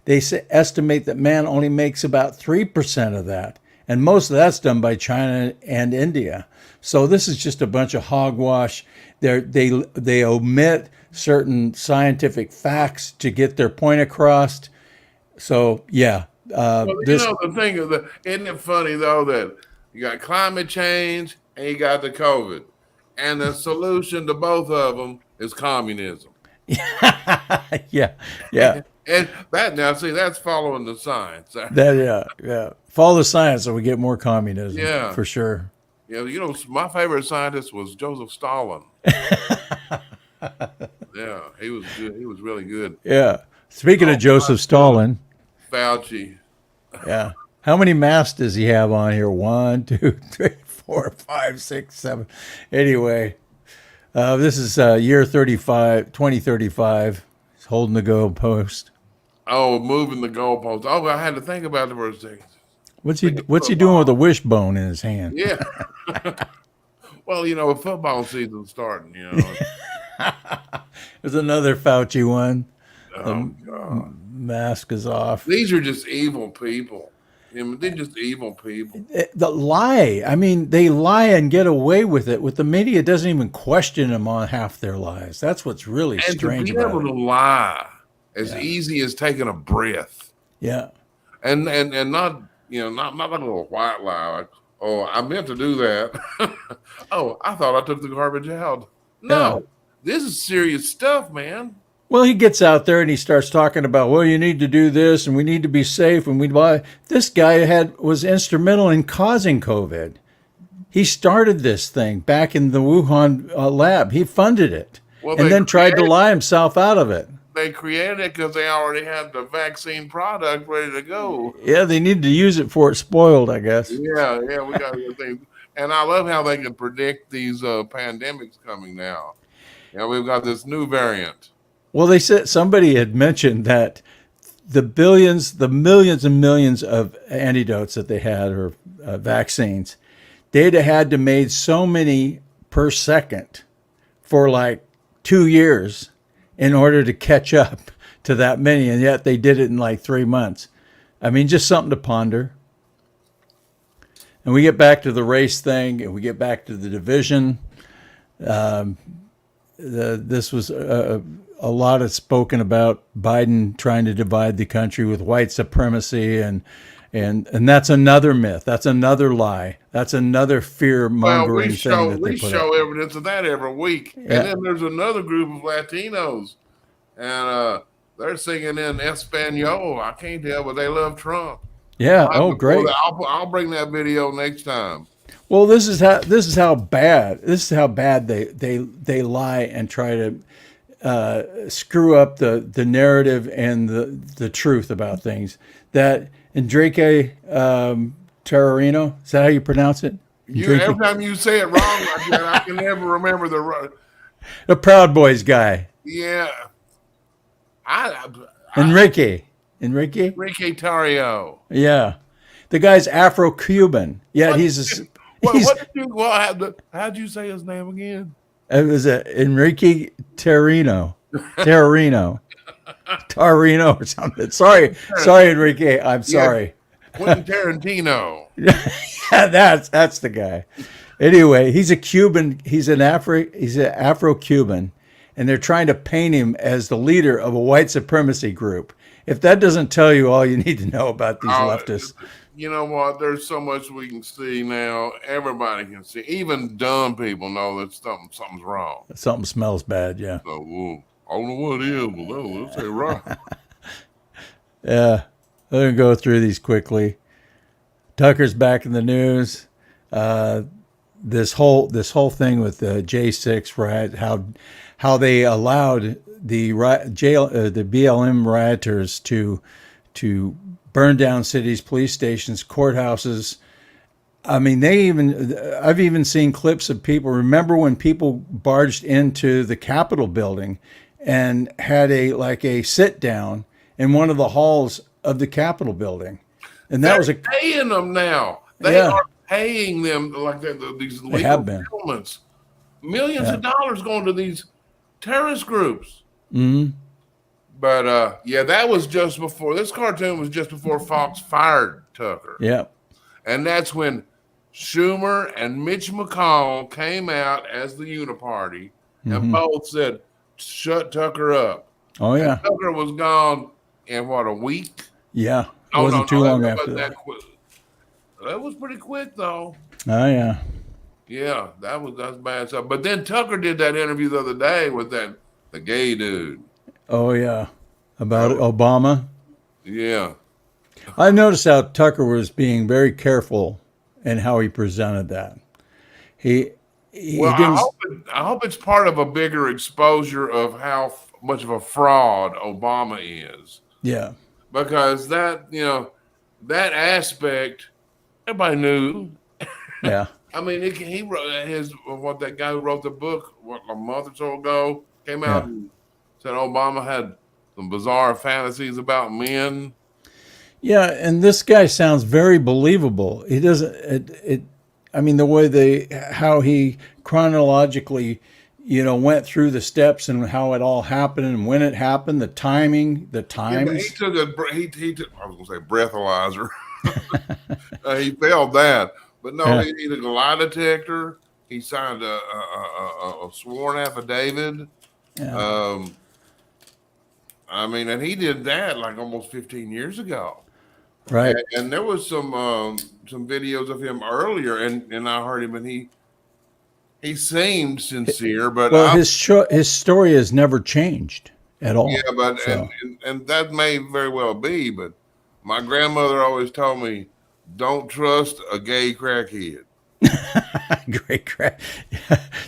they estimate that man only makes about 3% of that. And most of that's done by China and India. So this is just a bunch of hogwash. They omit certain scientific facts to get their point across. So yeah,
the thing is, isn't it funny though that you got climate change and you got the COVID, and the solution to both of them is communism.
yeah.
And that's following the science.
Follow the science so we get more communism.
Yeah,
for sure.
Yeah, my favorite scientist was Joseph Stalin. Yeah, he was good. He was really good.
Yeah. Speaking of Joseph Stalin,
Fauci.
Yeah. How many masks does he have on here? 1, 2, 3, 4, 5, 6, 7. Anyway, this is year 2035. He's holding the goalpost.
Oh, moving the goalpost. Oh, I had to think about it for a second.
What's he doing with a wishbone in his hand?
Yeah. Well, football season's starting,
There's another Fauci one.
Oh, God.
Mask is off.
These are just evil people. They're just evil people.
The lie. I mean, they lie and get away with it. With the media, doesn't even question them on half their lies. That's what's really strange about it.
And to be able to lie as easy as taking a breath.
Yeah.
And not not like a little white lie. Like, oh, I meant to do that. Oh, I thought I took the garbage out. No, This is serious stuff, man.
Well, he gets out there and he starts talking about, well, you need to do this and we need to be safe and we buy. This guy was instrumental in causing COVID. He started this thing back in the Wuhan lab. He funded it and then tried to lie himself out of it.
they created it because they already had the vaccine product ready to go.
Yeah, they need to use it before it's spoiled, I guess.
Yeah, we got to think. And I love how they can predict these pandemics coming now. Yeah, we've got this new variant.
Well, they said somebody had mentioned that the millions and millions of antidotes that they had or vaccines, they'd have had to made so many per second for like 2 years in order to catch up to that many, and yet they did it in like 3 months. I mean, just something to ponder. And we get back to the race thing, and we get back to the division. This was a lot of spoken about Biden trying to divide the country with white supremacy, and that's another myth. That's another lie. That's another fear mongering thing that they
we
put
show
up.
evidence of that every week.
Yeah.
And then there's another group of Latinos, and they're singing in Espanol. I can't tell, but they love Trump.
Yeah. Oh, great.
I'll bring that video next time.
Well, this is how bad they lie and try to screw up the narrative and the truth about things. That Enrique Tararino, is that how you pronounce it?
Every time you say it wrong like that, I can never remember
the Proud Boys guy.
Yeah,
Enrique
Tario.
Yeah, the guy's Afro-Cuban. Yeah, he's
how'd you say his name again?
It was Enrique Tarino or something. Sorry, Enrique. I'm sorry.
Quentin Tarantino.
Yeah, that's the guy. Anyway, he's a Cuban. He's an Afro-Cuban, and they're trying to paint him as the leader of a white supremacy group. If that doesn't tell you all you need to know about these leftists.
You know what? There's so much we can see now. Everybody can see. Even dumb people know that something's wrong.
Something smells bad, yeah.
So, I don't know what it is, but let's say right.
Yeah. I'm going to go through these quickly. Tucker's back in the news. This whole thing with the J6 riot, how they allowed the BLM rioters to burn down cities, police stations, courthouses. I mean, I've even seen clips of people. Remember when people barged into the Capitol building and had a sit down in one of the halls of the Capitol building, and that was
paying them now. They are paying them like these legal settlements. Millions of dollars going to these terrorist groups.
Mm-hmm.
But that was just before this cartoon was just before Fox fired Tucker.
Yeah, and
that's when Schumer and Mitch McConnell came out as the Uniparty and both said, "Shut Tucker up."
Oh yeah,
and Tucker was gone in a week?
Yeah, it wasn't too long after that.
That was pretty quick though.
Oh yeah.
Yeah, that's bad stuff. But then Tucker did that interview the other day with the gay dude.
Oh yeah, about Obama.
Yeah,
I noticed how Tucker was being very careful in how he presented that. I
hope it's part of a bigger exposure of how much of a fraud Obama is.
Yeah,
because that aspect everybody knew.
Yeah,
I mean, he wrote that guy who wrote the book a month or so ago came out and said Obama had some bizarre fantasies about men.
Yeah, and this guy sounds very believable. He doesn't. I mean, the way how he chronologically, went through the steps and how it all happened and when it happened, the timing, the times.
Yeah, he took I was gonna say breathalyzer. He failed that, but no, he took a lie detector. He signed a sworn affidavit. Yeah. I mean, and he did that like almost 15 years ago.
Right.
And there was some videos of him earlier, and I heard him, and he seemed sincere, but
his story has never changed at all.
Yeah, but and that may very well be, but my grandmother always told me, don't trust a gay crackhead.
Great crack.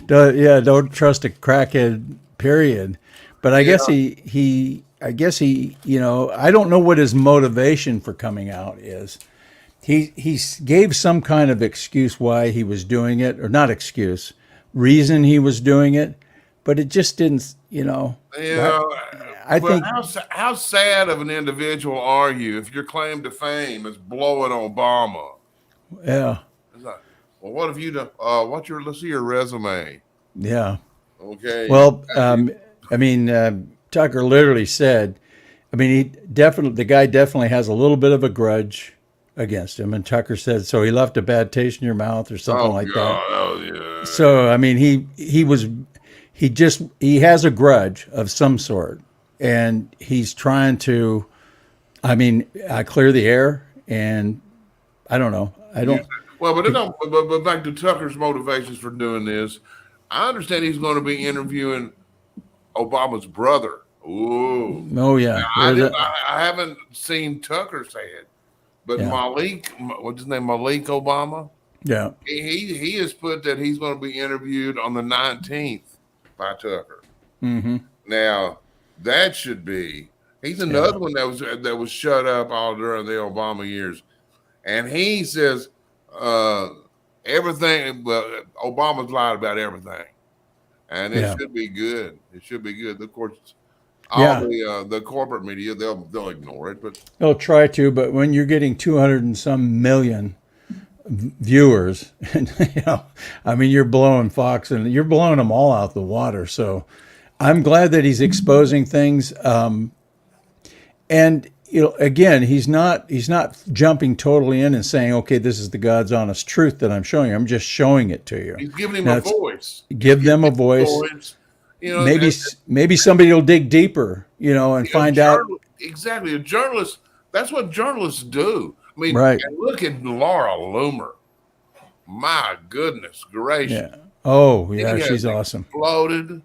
Don't trust a crackhead, period. But I guess I guess he, you know, I don't know what his motivation for coming out is. He gave some kind of excuse why he was doing it, or not excuse, reason he was doing it, but it just didn't, you know. I think
how sad of an individual are you if your claim to fame is blowing Obama?
Yeah.
It's like, well, what have you done? Let's see your resume.
Yeah.
Okay.
Well, I mean, Tucker literally said, I mean, the guy definitely has a little bit of a grudge against him. And Tucker said, so he left a bad taste in your mouth or something like that.
Oh, yeah.
So, I mean, he has a grudge of some sort, and he's trying to, I mean, clear the air, and I don't know. I don't.
Well, but back to Tucker's motivations for doing this. I understand he's going to be interviewing Obama's brother. Ooh.
Oh, yeah.
Now, I haven't seen Tucker say it, but
Yeah.
Malik, what's his name? Malik Obama.
Yeah.
He has put that he's going to be interviewed on the 19th by Tucker.
Mm-hmm.
Now that should be. He's another one that was shut up all during the Obama years, and he says everything. Well, Obama's lied about everything, and it should be good. It should be good. Of course, all the corporate media they'll ignore it, but
they'll try to. But when you're getting 200 and some million viewers, and you know, I mean, you're blowing Fox and you're blowing them all out the water. So I'm glad that he's exposing things. And you know, again, he's not jumping totally in and saying, okay, this is the God's honest truth that I'm showing you. I'm just showing it to you.
he's giving him a voice.
Give them a voice.
You know,
Maybe somebody will dig deeper, you know, and find out.
Exactly. A journalist, that's what journalists do. I mean,
Right.
and look at Laura Loomer. My goodness gracious.
Yeah. Oh, yeah,
She
she's
has
awesome.
exploded,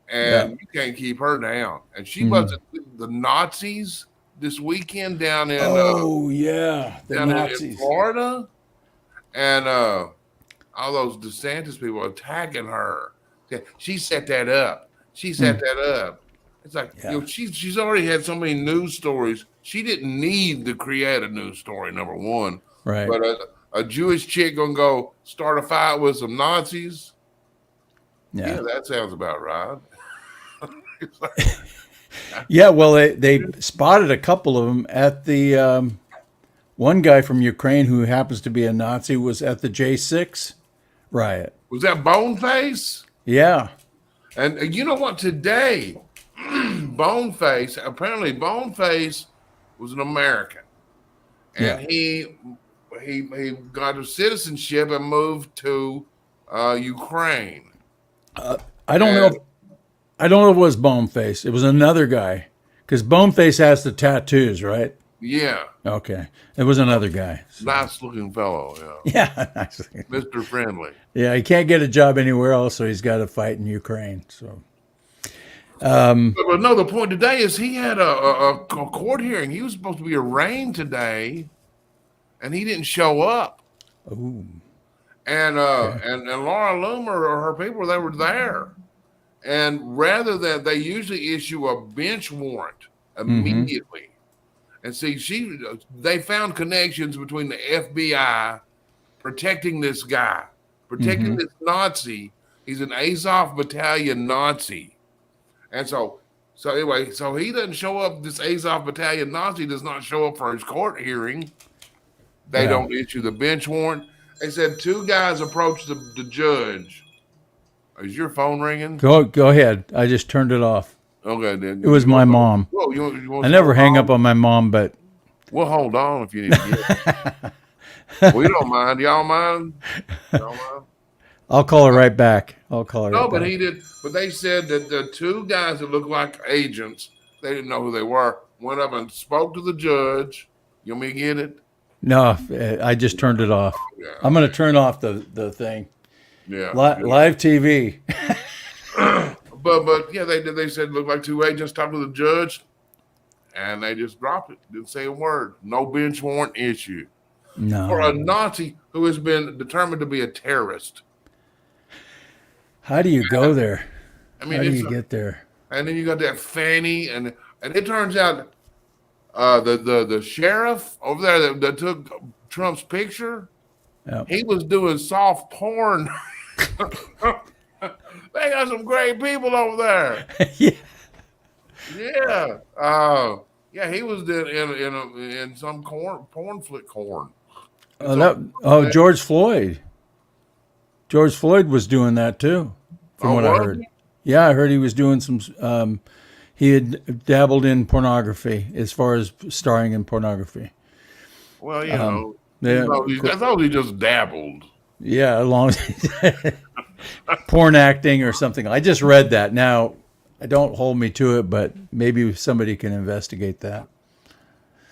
and you can't keep her down. And she was the Nazis this weekend down in
the
down
Nazis.
in Florida, and all those DeSantis people attacking her. She set that up. It's like you know, she's already had so many news stories. She didn't need to create a news story. Number one,
Right.
But a Jewish chick gonna go start a fight with some Nazis. Yeah, that sounds about right.
Yeah, well, they spotted a couple of them at the one guy from Ukraine who happens to be a Nazi was at the J6 riot.
Was that Boneface?
Yeah.
And you know what? Today, Boneface was an American, and he got a citizenship and moved to Ukraine.
I don't know if it was Boneface. It was another guy, because Boneface has the tattoos, right?
Yeah,
Okay, it was another guy.
nice looking fellow.
Yeah, nice.
Mr. Friendly.
Yeah, he can't get a job anywhere else, so he's got to fight in Ukraine. So,
But no, the point today is he had a court hearing. He was supposed to be arraigned today, and he didn't show up.
ooh,
And Laura Loomer or her people, they were there. And rather than they usually issue a bench warrant immediately. And see, they found connections between the FBI protecting this guy, protecting this Nazi. He's an Azov Battalion Nazi. And so anyway, so he doesn't show up. This Azov Battalion Nazi does not show up for his court hearing. They don't issue the bench warrant. They said two guys approached the judge. Is your phone ringing?
go ahead. I just turned it off.
Okay, then.
It was my mom.
Whoa, you want
I never hang up on my mom, but
We'll hold on if you need to get We don't mind. Y'all mind? Y'all mind?
I'll call her right back.
No, but he did. But they said that the two guys that looked like agents, they didn't know who they were, went up and spoke to the judge. You want me to get it?
No, I just turned it off.
Yeah.
I'm going to turn off the thing.
Yeah.
Live TV.
But yeah, they said it looked like two agents talked to the judge, and they just dropped it. Didn't say a word. No bench warrant issued for a Nazi who has been determined to be a terrorist.
How do you go there?
I mean,
How do you get there?
and then you got that Fanny, and it turns out the sheriff over there that took Trump's picture,
Yep.
he was doing soft porn. They got some great people over there.
Yeah.
Yeah. Yeah, he was in some porn flick corn.
George Floyd. George Floyd was doing that too, from what I
was
heard.
he?
Yeah, I heard he was doing some. He had dabbled in pornography as far as starring in pornography.
Well,
Yeah,
I thought he just dabbled.
yeah, along porn acting or something. I just read that. Now, don't hold me to it, but maybe somebody can investigate that.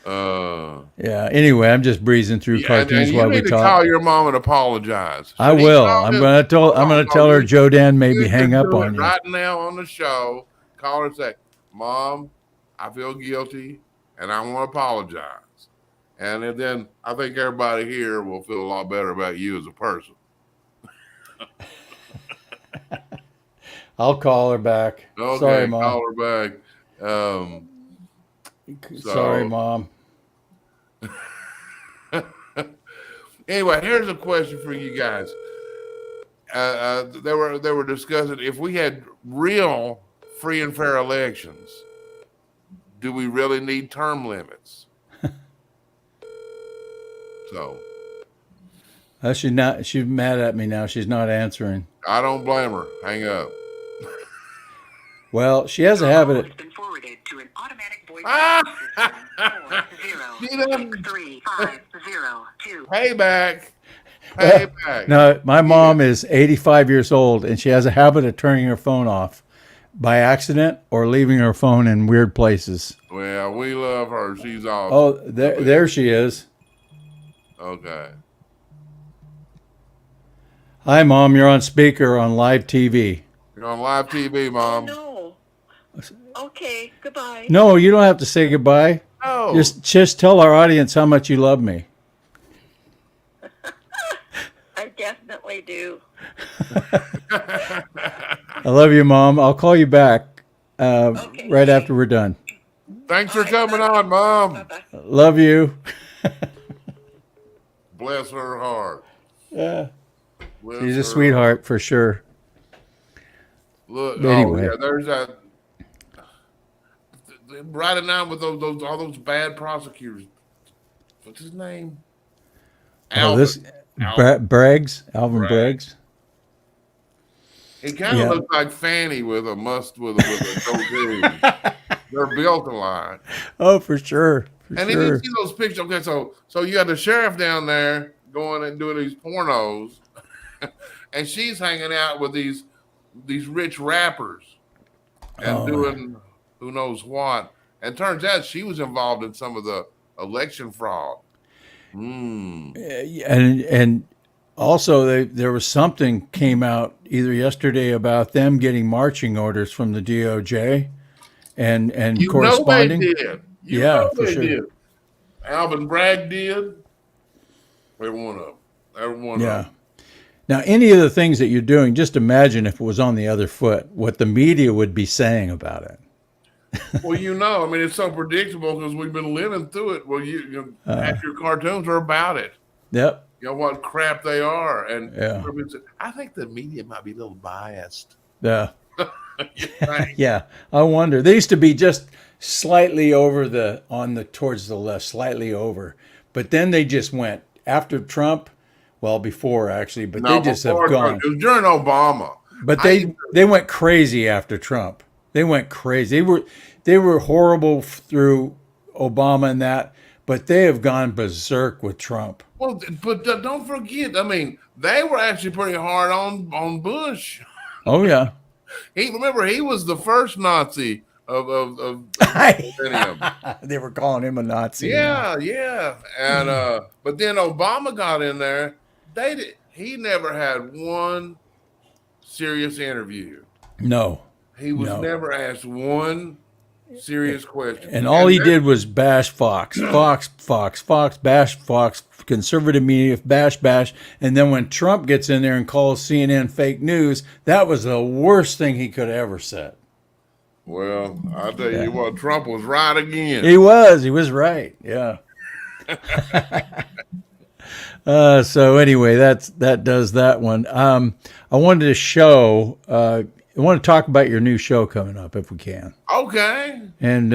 Yeah. Anyway, I'm just breezing through cartoons
and
while
you
we
need to
talk.
call your mom and apologize.
I will. I'm gonna tell her Joe Dan made me hang up on you.
Right now on the show, call her and say, "Mom, I feel guilty, and I want to apologize." And then I think everybody here will feel a lot better about you as a person.
I'll call her back.
Okay,
Sorry, Mom.
call her back.
Sorry, Mom.
Anyway, here's a question for you guys. They were discussing if we had real free and fair elections, do we really need term limits? So
She's mad at me now. She's not answering.
I don't blame her. Hang up.
Well, she has a habit.
It's been forwarded to an automatic voice
She doesn't.
4063502.
Payback. Payback.
No, my mom is 85 years old, and she has a habit of turning her phone off by accident or leaving her phone in weird places.
Well, we love her. She's awesome.
Oh, there she is.
Okay.
Hi, Mom. You're on speaker on live TV.
You're on live TV, Mom.
No. Okay, goodbye.
No, you don't have to say goodbye.
No.
Just tell our audience how much you love me.
I definitely do.
I love you, Mom. I'll call you back right after we're done.
Thanks for coming on, Mom.
Bye-bye.
Love you.
Bless her heart.
Yeah.
Bless
She's
her
a sweetheart for sure.
Look,
Anyway.
yeah, there's that. Riding down with all those bad prosecutors. What's his name?
Alvin Braggs.
He kind of looks like Fanny with a goatee. They're built alike.
Oh, for sure.
And then you see those pictures. Okay, so you got the sheriff down there going and doing these pornos, and she's hanging out with these rich rappers and doing who knows what. And turns out she was involved in some of the election fraud.
And also there was something came out either yesterday about them getting marching orders from the DOJ and corresponding.
Know they did.
For sure.
Did. Alvin Bragg did. Every one of them. Every one of them.
Now, any of the things that you're doing, just imagine if it was on the other foot, what the media would be saying about it.
Well, I mean, it's so predictable because we've been living through it. Well, half your cartoons are about it.
Yep.
You know what crap they are. And
Yeah.
I think the media might be a little biased.
Yeah.
Right.
Yeah. I wonder. They used to be just slightly over towards the left, slightly over. But then they just went after Trump. Well, before actually, but they just have gone.
It was during Obama.
But they went crazy after Trump. They went crazy. They were horrible through Obama and that, but they have gone berserk with Trump.
Well, but don't forget, I mean, they were actually pretty hard on Bush.
Oh yeah.
He was the first Nazi of
They were calling him a Nazi.
Yeah. And but then Obama got in there. He never had one serious interview.
No.
He was never asked one serious question.
And all he did was bash Fox, bash Fox, conservative media, bash. And then when Trump gets in there and calls CNN fake news, that was the worst thing he could have ever said.
Well, I'll tell you what, Trump was right again.
He was right. Yeah. So anyway, that does that one. I wanted to show. I want to talk about your new show coming up if we can.
Okay.
And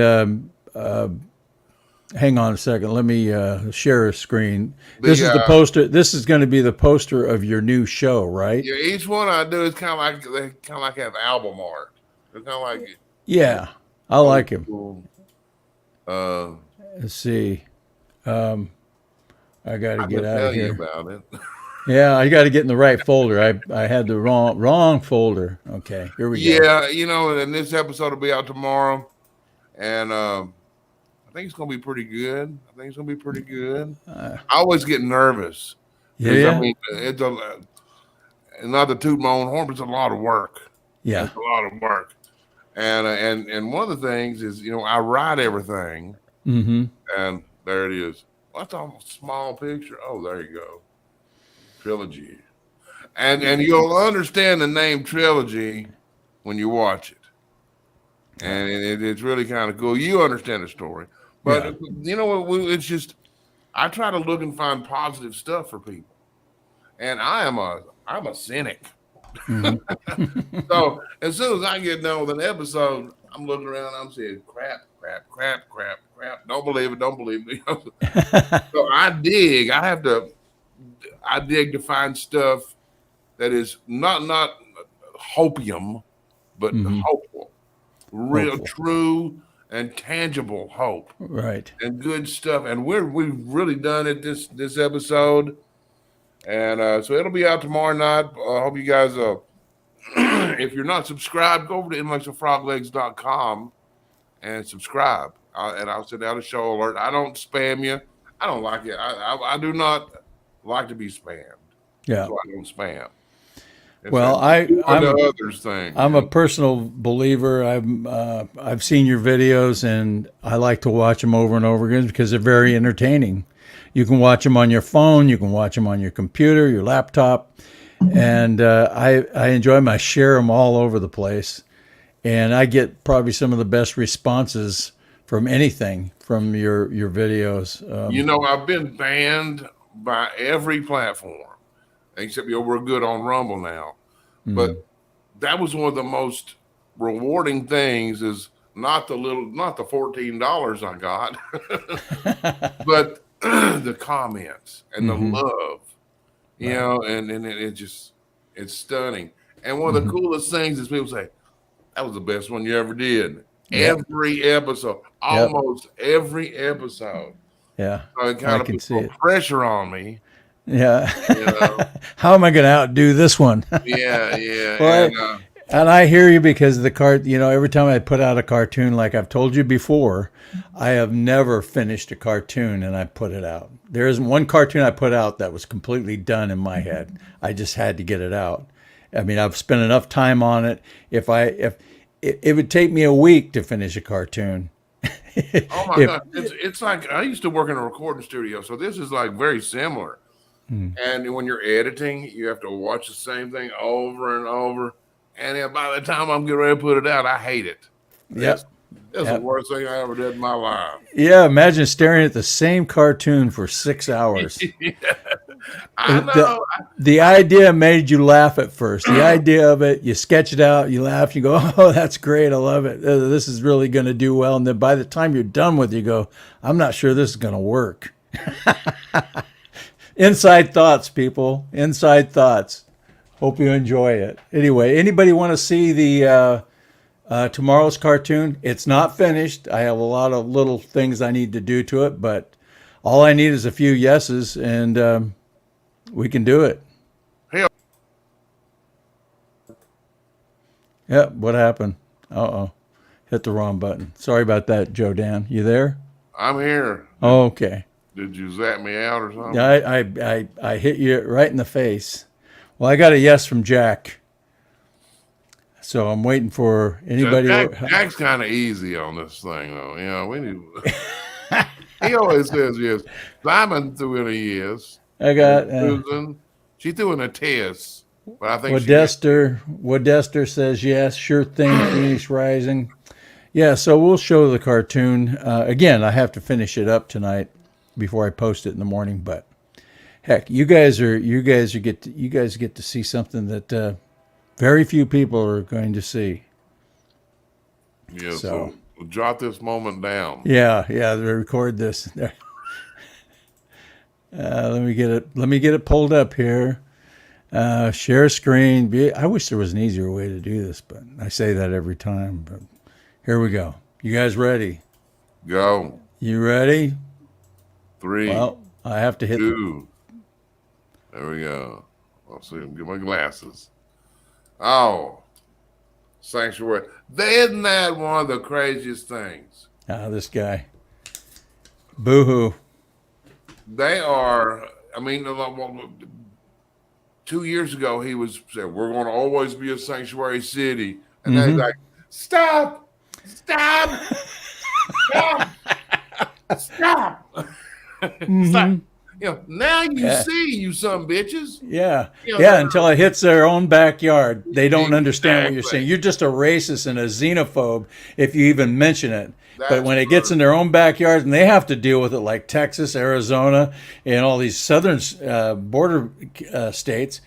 hang on a second. Let me share a screen. This is the poster. This is going to be the poster of your new show, right?
Yeah. Each one I do is kind of like they kind of like have album art. They're kind of like.
Yeah, I like him.
Cool.
Let's see. I got to get out of here.
About it.
Yeah, I got to get in the right folder. I had the wrong folder. Okay, here we go.
Yeah, and this episode will be out tomorrow, and I think it's gonna be pretty good. I always get nervous.
Yeah.
I mean, it's not to toot my own horn, but it's a lot of work.
Yeah,
it's a lot of work. And one of the things is, I write everything, and there it is. What's a small picture? Oh, there you go. Trilogy. And you'll understand the name Trilogy when you watch it. And it's really kind of cool. You understand the story. But, it's just, I try to look and find positive stuff for people. And I'm a cynic. So as soon as I get done with an episode, I'm looking around, I'm saying, crap. Don't believe it. So I dig to find stuff that is not hopium, but hopeful, real, true, and tangible hope,
right,
and good stuff. And we've really done it this episode, and so it'll be out tomorrow night. I hope you guys, if you're not subscribed, go over to intellectualfroglegs.com and subscribe. And I'll send out a show alert. I don't spam you. I don't like it. I do not like to be spammed.
Yeah.
So I don't spam.
Well, I'm a personal believer. I've seen your videos, and I like to watch them over and over again because they're very entertaining. You can watch them on your phone. You can watch them on your computer, your laptop. And I enjoy them. I share them all over the place. And I get probably some of the best responses from anything from your videos.
I've been banned by every platform, except we're good on Rumble now. But that was one of the most rewarding things is not the $14 I got, but the comments and the love, and it's stunning. And one of the coolest things is people say, that was the best one you ever did. Yep. Every episode, almost every episode.
Yeah,
so it kind of puts pressure on me.
Yeah. How am I going to outdo this one?
Yeah.
Well, and I hear you because the every time I put out a cartoon, like I've told you before, I have never finished a cartoon and I put it out. There isn't one cartoon I put out that was completely done in my head. I just had to get it out. I mean, I've spent enough time on it. If it would take me a week to finish a cartoon.
Oh my God. It's like, I used to work in a recording studio. So this is like very similar. And when you're editing, you have to watch the same thing over and over. And then by the time I'm getting ready to put it out, I hate it.
Yep.
That's the worst thing I ever did in my life.
Yeah, imagine staring at the same cartoon for 6 hours.
I know.
The idea made you laugh at first. The idea of it, you sketch it out, you laugh, you go, oh, that's great, I love it. This is really going to do well. And then by the time you're done with it, you go, I'm not sure this is going to work. Inside thoughts, people. Inside thoughts. Hope you enjoy it. Anyway, anybody want to see the tomorrow's cartoon? It's not finished. I have a lot of little things I need to do to it, but all I need is a few yeses, and we can do it.
Hey.
Yep, what happened? Uh-oh. Hit the wrong button. Sorry about that, Joe Dan. You there?
I'm here.
Oh, okay.
Did you zap me out or something?
I hit you right in the face. Well, I got a yes from Jack. So I'm waiting for anybody.
Jack's kind of easy on this thing, though. We need. He always says yes. Simon threw in a yes.
I got
Susan. She threw in a test, but I think
Wadester says yes. Sure thing. Phoenix Rising. Yeah, so we'll show the cartoon. Again, I have to finish it up tonight before I post it in the morning. But heck, you guys get to see something that very few people are going to see.
Yeah, so jot this moment down.
Yeah, record this. Let me get it pulled up here. Share screen. I wish there was an easier way to do this, but I say that every time. But here we go. You guys ready?
Go.
You ready?
3.
Well, I have to hit
2. There we go. I'll see. Get my glasses. Oh, sanctuary. Isn't that one of the craziest things?
This guy. Boo-hoo.
They are. I mean, 2 years ago, he was saying, we're going to always be a sanctuary city. And then he's like, stop. Stop. Stop. Now you see, you some bitches.
Yeah. Until it hits their own backyard. They don't understand what you're saying. You're just a racist and a xenophobe if you even mention it. But when it gets in their own backyard and they have to deal with it, like Texas, Arizona, and all these southern border states,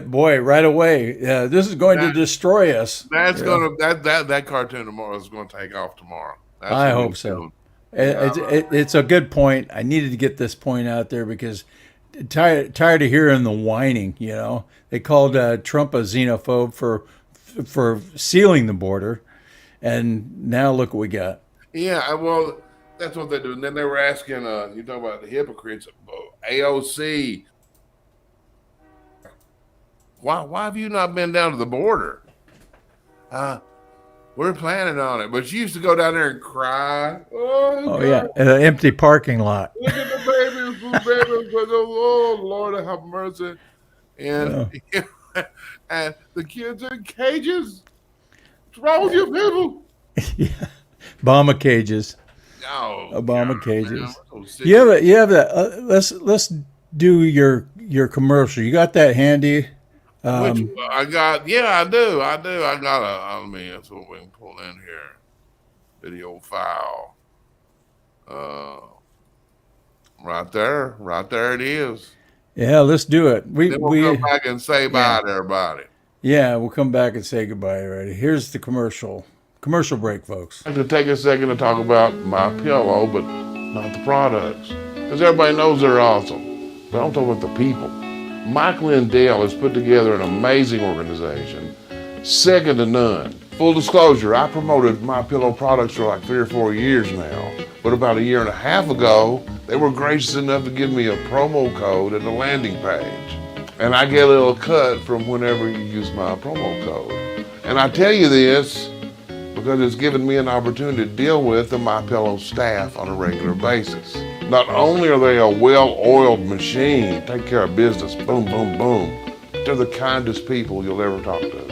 boy, right away, this is going to destroy us.
That's that cartoon tomorrow is going to take off tomorrow.
I hope so. It's a good point. I needed to get this point out there because tired of hearing the whining. They called Trump a xenophobe for sealing the border. And now look what we got.
Yeah, well, that's what they do. And then they were asking, you talk about the hypocrites, AOC. Why have you not been down to the border? We're planning on it. But she used to go down there and cry. Oh
yeah, in an empty parking lot.
Look at the babies, oh, Lord, have mercy. And, and the kids in cages. What's wrong with you people?
Yeah. Obama cages.
Oh,
Obama cages. You have that. Let's do your commercial. You got that handy?
I got. Yeah, I do. I got that's what we can pull in here. Video file. Right there it is.
Yeah, let's do it.
Then we'll come back and say bye to everybody.
Yeah, we'll come back and say goodbye already. Here's the commercial. Commercial break, folks.
I'd like to take a second to talk about my pillow, but not the products. Because everybody knows they're awesome. But I'm talking about the people. Mike Lindell has put together an amazing organization, second to none. Full disclosure, I promoted My Pillow products for like 3 or 4 years now. But about 1.5 years ago, they were gracious enough to give me a promo code at the landing page. And I get a little cut from whenever you use my promo code. And I tell you this because it's given me an opportunity to deal with the MyPillow staff on a regular basis. Not only are they a well-oiled machine, take care of business, boom, boom, boom, they're the kindest people you'll ever talk to.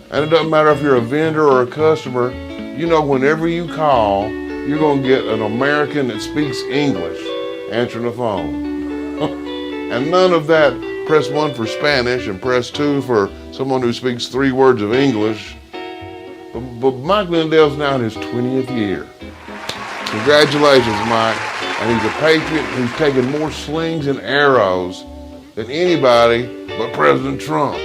And it doesn't matter if you're a vendor or a customer, whenever you call, you're gonna get an American that speaks English answering the phone. And none of that press 1 for Spanish and press 2 for someone who speaks 3 words of English. But Mike Lindell's now in his 20th year. Congratulations, Mike. And he's a patriot who's taken more slings and arrows than anybody but President Trump.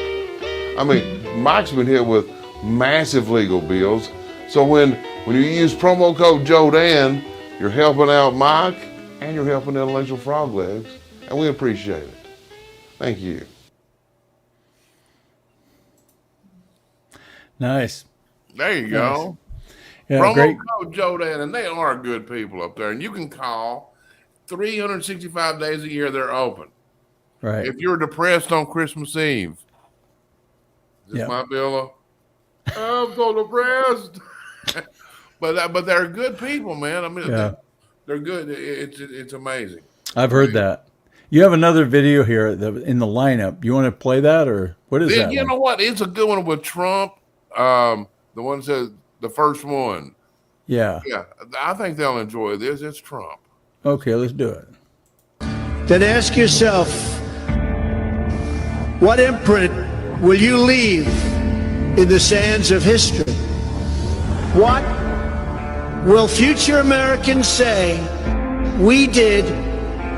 I mean, Mike's been hit with massive legal bills. So when you use promo code JODAN, you're helping out Mike and you're helping Intellectual Frog Legs. And we appreciate it. Thank you.
Nice.
There you go.
Yeah,
promo
great.
code JODAN, and they are good people up there. And you can call 365 days a year. They're open.
Right.
If you're depressed on Christmas Eve, is this my pillow? I'm so depressed. but they're good people, man. I mean, they're good. It's amazing.
I've heard that. You have another video here in the lineup. You want to play that, or what is that?
You know what? It's a good one with Trump. The one that says the first one.
Yeah.
Yeah. I think they'll enjoy this. It's Trump.
Okay, let's do it.
Then ask yourself, what imprint will you leave in the sands of history? What will future Americans say we did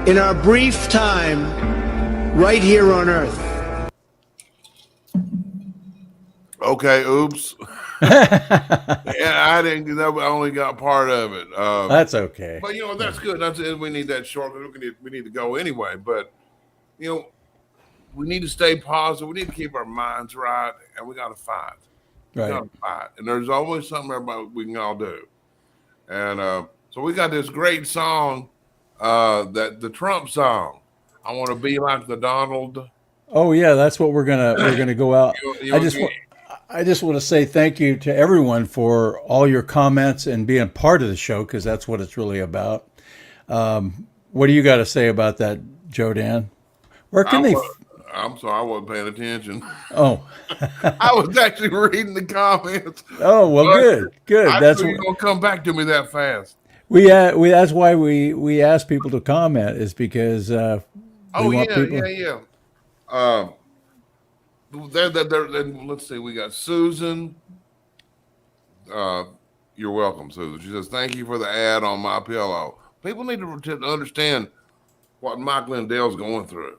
in our brief time right here on Earth?
Okay, oops. Yeah, I didn't do that. I only got part of it.
That's okay.
But that's good. That's it. We need that short. We need to go anyway. But we need to stay positive. We need to keep our minds right, and we got to fight.
Right.
We got to fight. And there's always something we can all do. And so we got this great song, the Trump song. I want to be like the Donald.
Oh yeah, that's what we're gonna go out. I just want to say thank you to everyone for all your comments and being part of the show, because that's what it's really about. What do you got to say about that, Joe Dan? Where can they?
I'm sorry, I wasn't paying attention.
Oh,
I was actually reading the comments.
Oh well, good.
That's you're gonna come back to me that fast.
We that's why we ask people to comment, is because we want people.
Yeah. Let's see. We got Susan. You're welcome, Susan. She says, "Thank you for the ad on My Pillow." People need to understand what Mike Lindell's going through.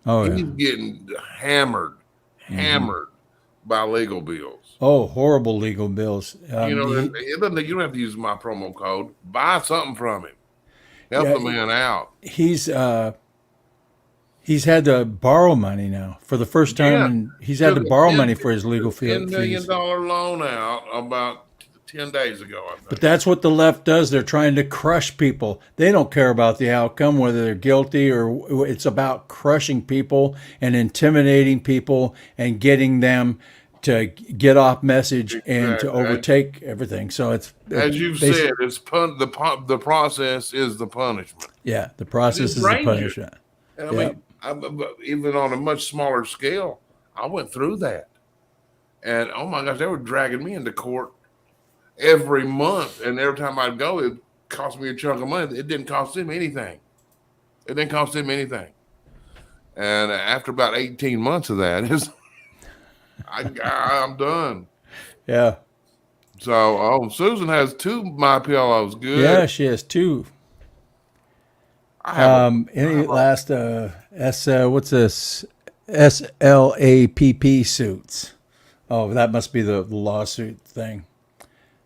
Oh,
he's getting hammered by legal bills.
Oh, horrible legal bills.
You don't have to use my promo code. Buy something from him. Help the man out.
He's had to borrow money now for the first time. And he's had to borrow money for his legal fees.
$10 million loan out about 10 days ago, I think.
But that's what the left does. They're trying to crush people. They don't care about the outcome, whether they're guilty or it's about crushing people and intimidating people and getting them to get off message and to overtake everything. So it's
as you've said, the process is the punishment.
Yeah, the process is the punishment.
And I mean, even on a much smaller scale, I went through that. And oh my gosh, they were dragging me into court every month. And every time I'd go, it cost me a chunk of money. It didn't cost them anything. And after about 18 months of that, I'm done.
Yeah.
So, Susan has 2 My Pillows. Good.
Yeah, she has 2. Any last what's this? SLAPP suits. Oh, that must be the lawsuit thing.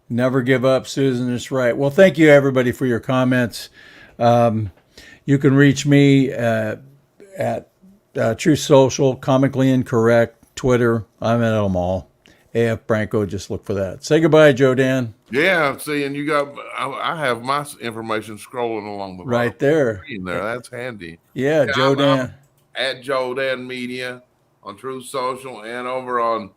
Never give up, Susan is right. Well, thank you everybody for your comments. You can reach me at Truth Social, Comically Incorrect, Twitter. I'm at them all. AF Branco, just look for that. Say goodbye, Joe Dan.
Yeah, see, and I have my information scrolling along the
right there.
That's handy.
Yeah, Joe Dan.
At Joe Dan Media on Truth Social and over on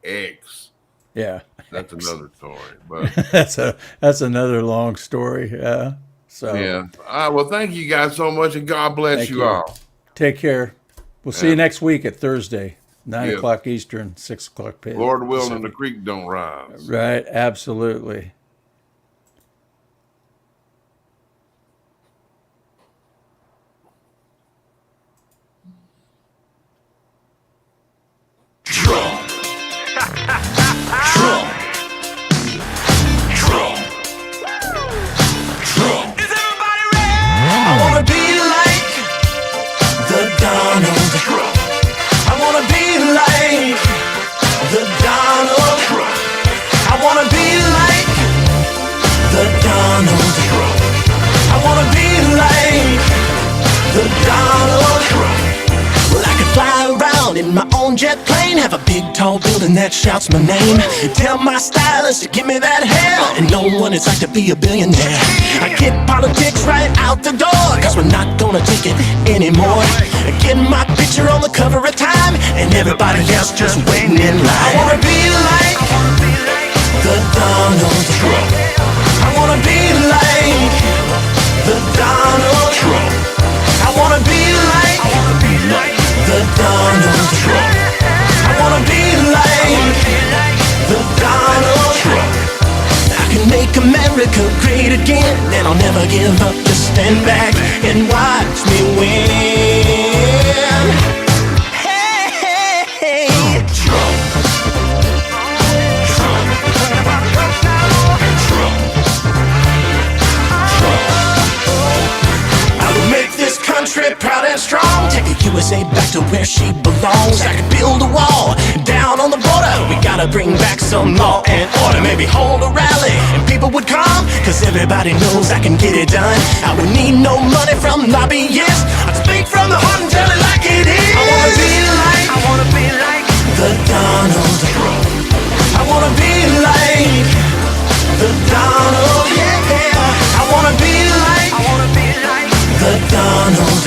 X.
Yeah,
that's another story. But
that's another long story. Yeah. So
yeah. Well, thank you guys so much, and God bless you all.
Take care. We'll see you next week at Thursday. 9 o'clock Eastern, 6 o'clock Pacific.
Lord willing, and the creek don't rise.
Right, absolutely.
Trump. Is everybody ready? I wanna be like the Donald Trump. I wanna be like the Donald Trump. I wanna be like the Donald Trump. I wanna be like the Donald Trump. Well, I could fly around in my own jet plane, have a big tall building that shouts my name, tell my stylist to give me that hair, and no one is like to be a billionaire. I get politics right out the door, cause we're not gonna take it anymore. I get my picture on the cover of Time, and everybody else just waiting in line. I wanna be like the Donald Trump. I wanna be like the Donald Trump. I wanna be like the Donald Trump. I wanna be like the Donald Trump. I can make America great again, and I'll never give up. Just stand back and watch me win. Hey, hey, hey. Trump. Trump. Trump. to where she belongs. I could build a wall down on the border. We gotta bring back some law and order. Maybe hold a rally and people would come, cause everybody knows I can get it done. I would need no money from lobbyists. I'd speak from the heart and tell it like it is. I wanna be like the Donald. I wanna be like the Donald, yeah. I wanna be like the Donald.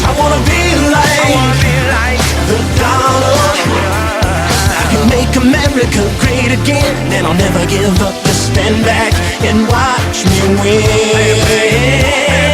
I wanna be like the Donald. I can make America great again, and I'll never give up. Just stand back and watch me win.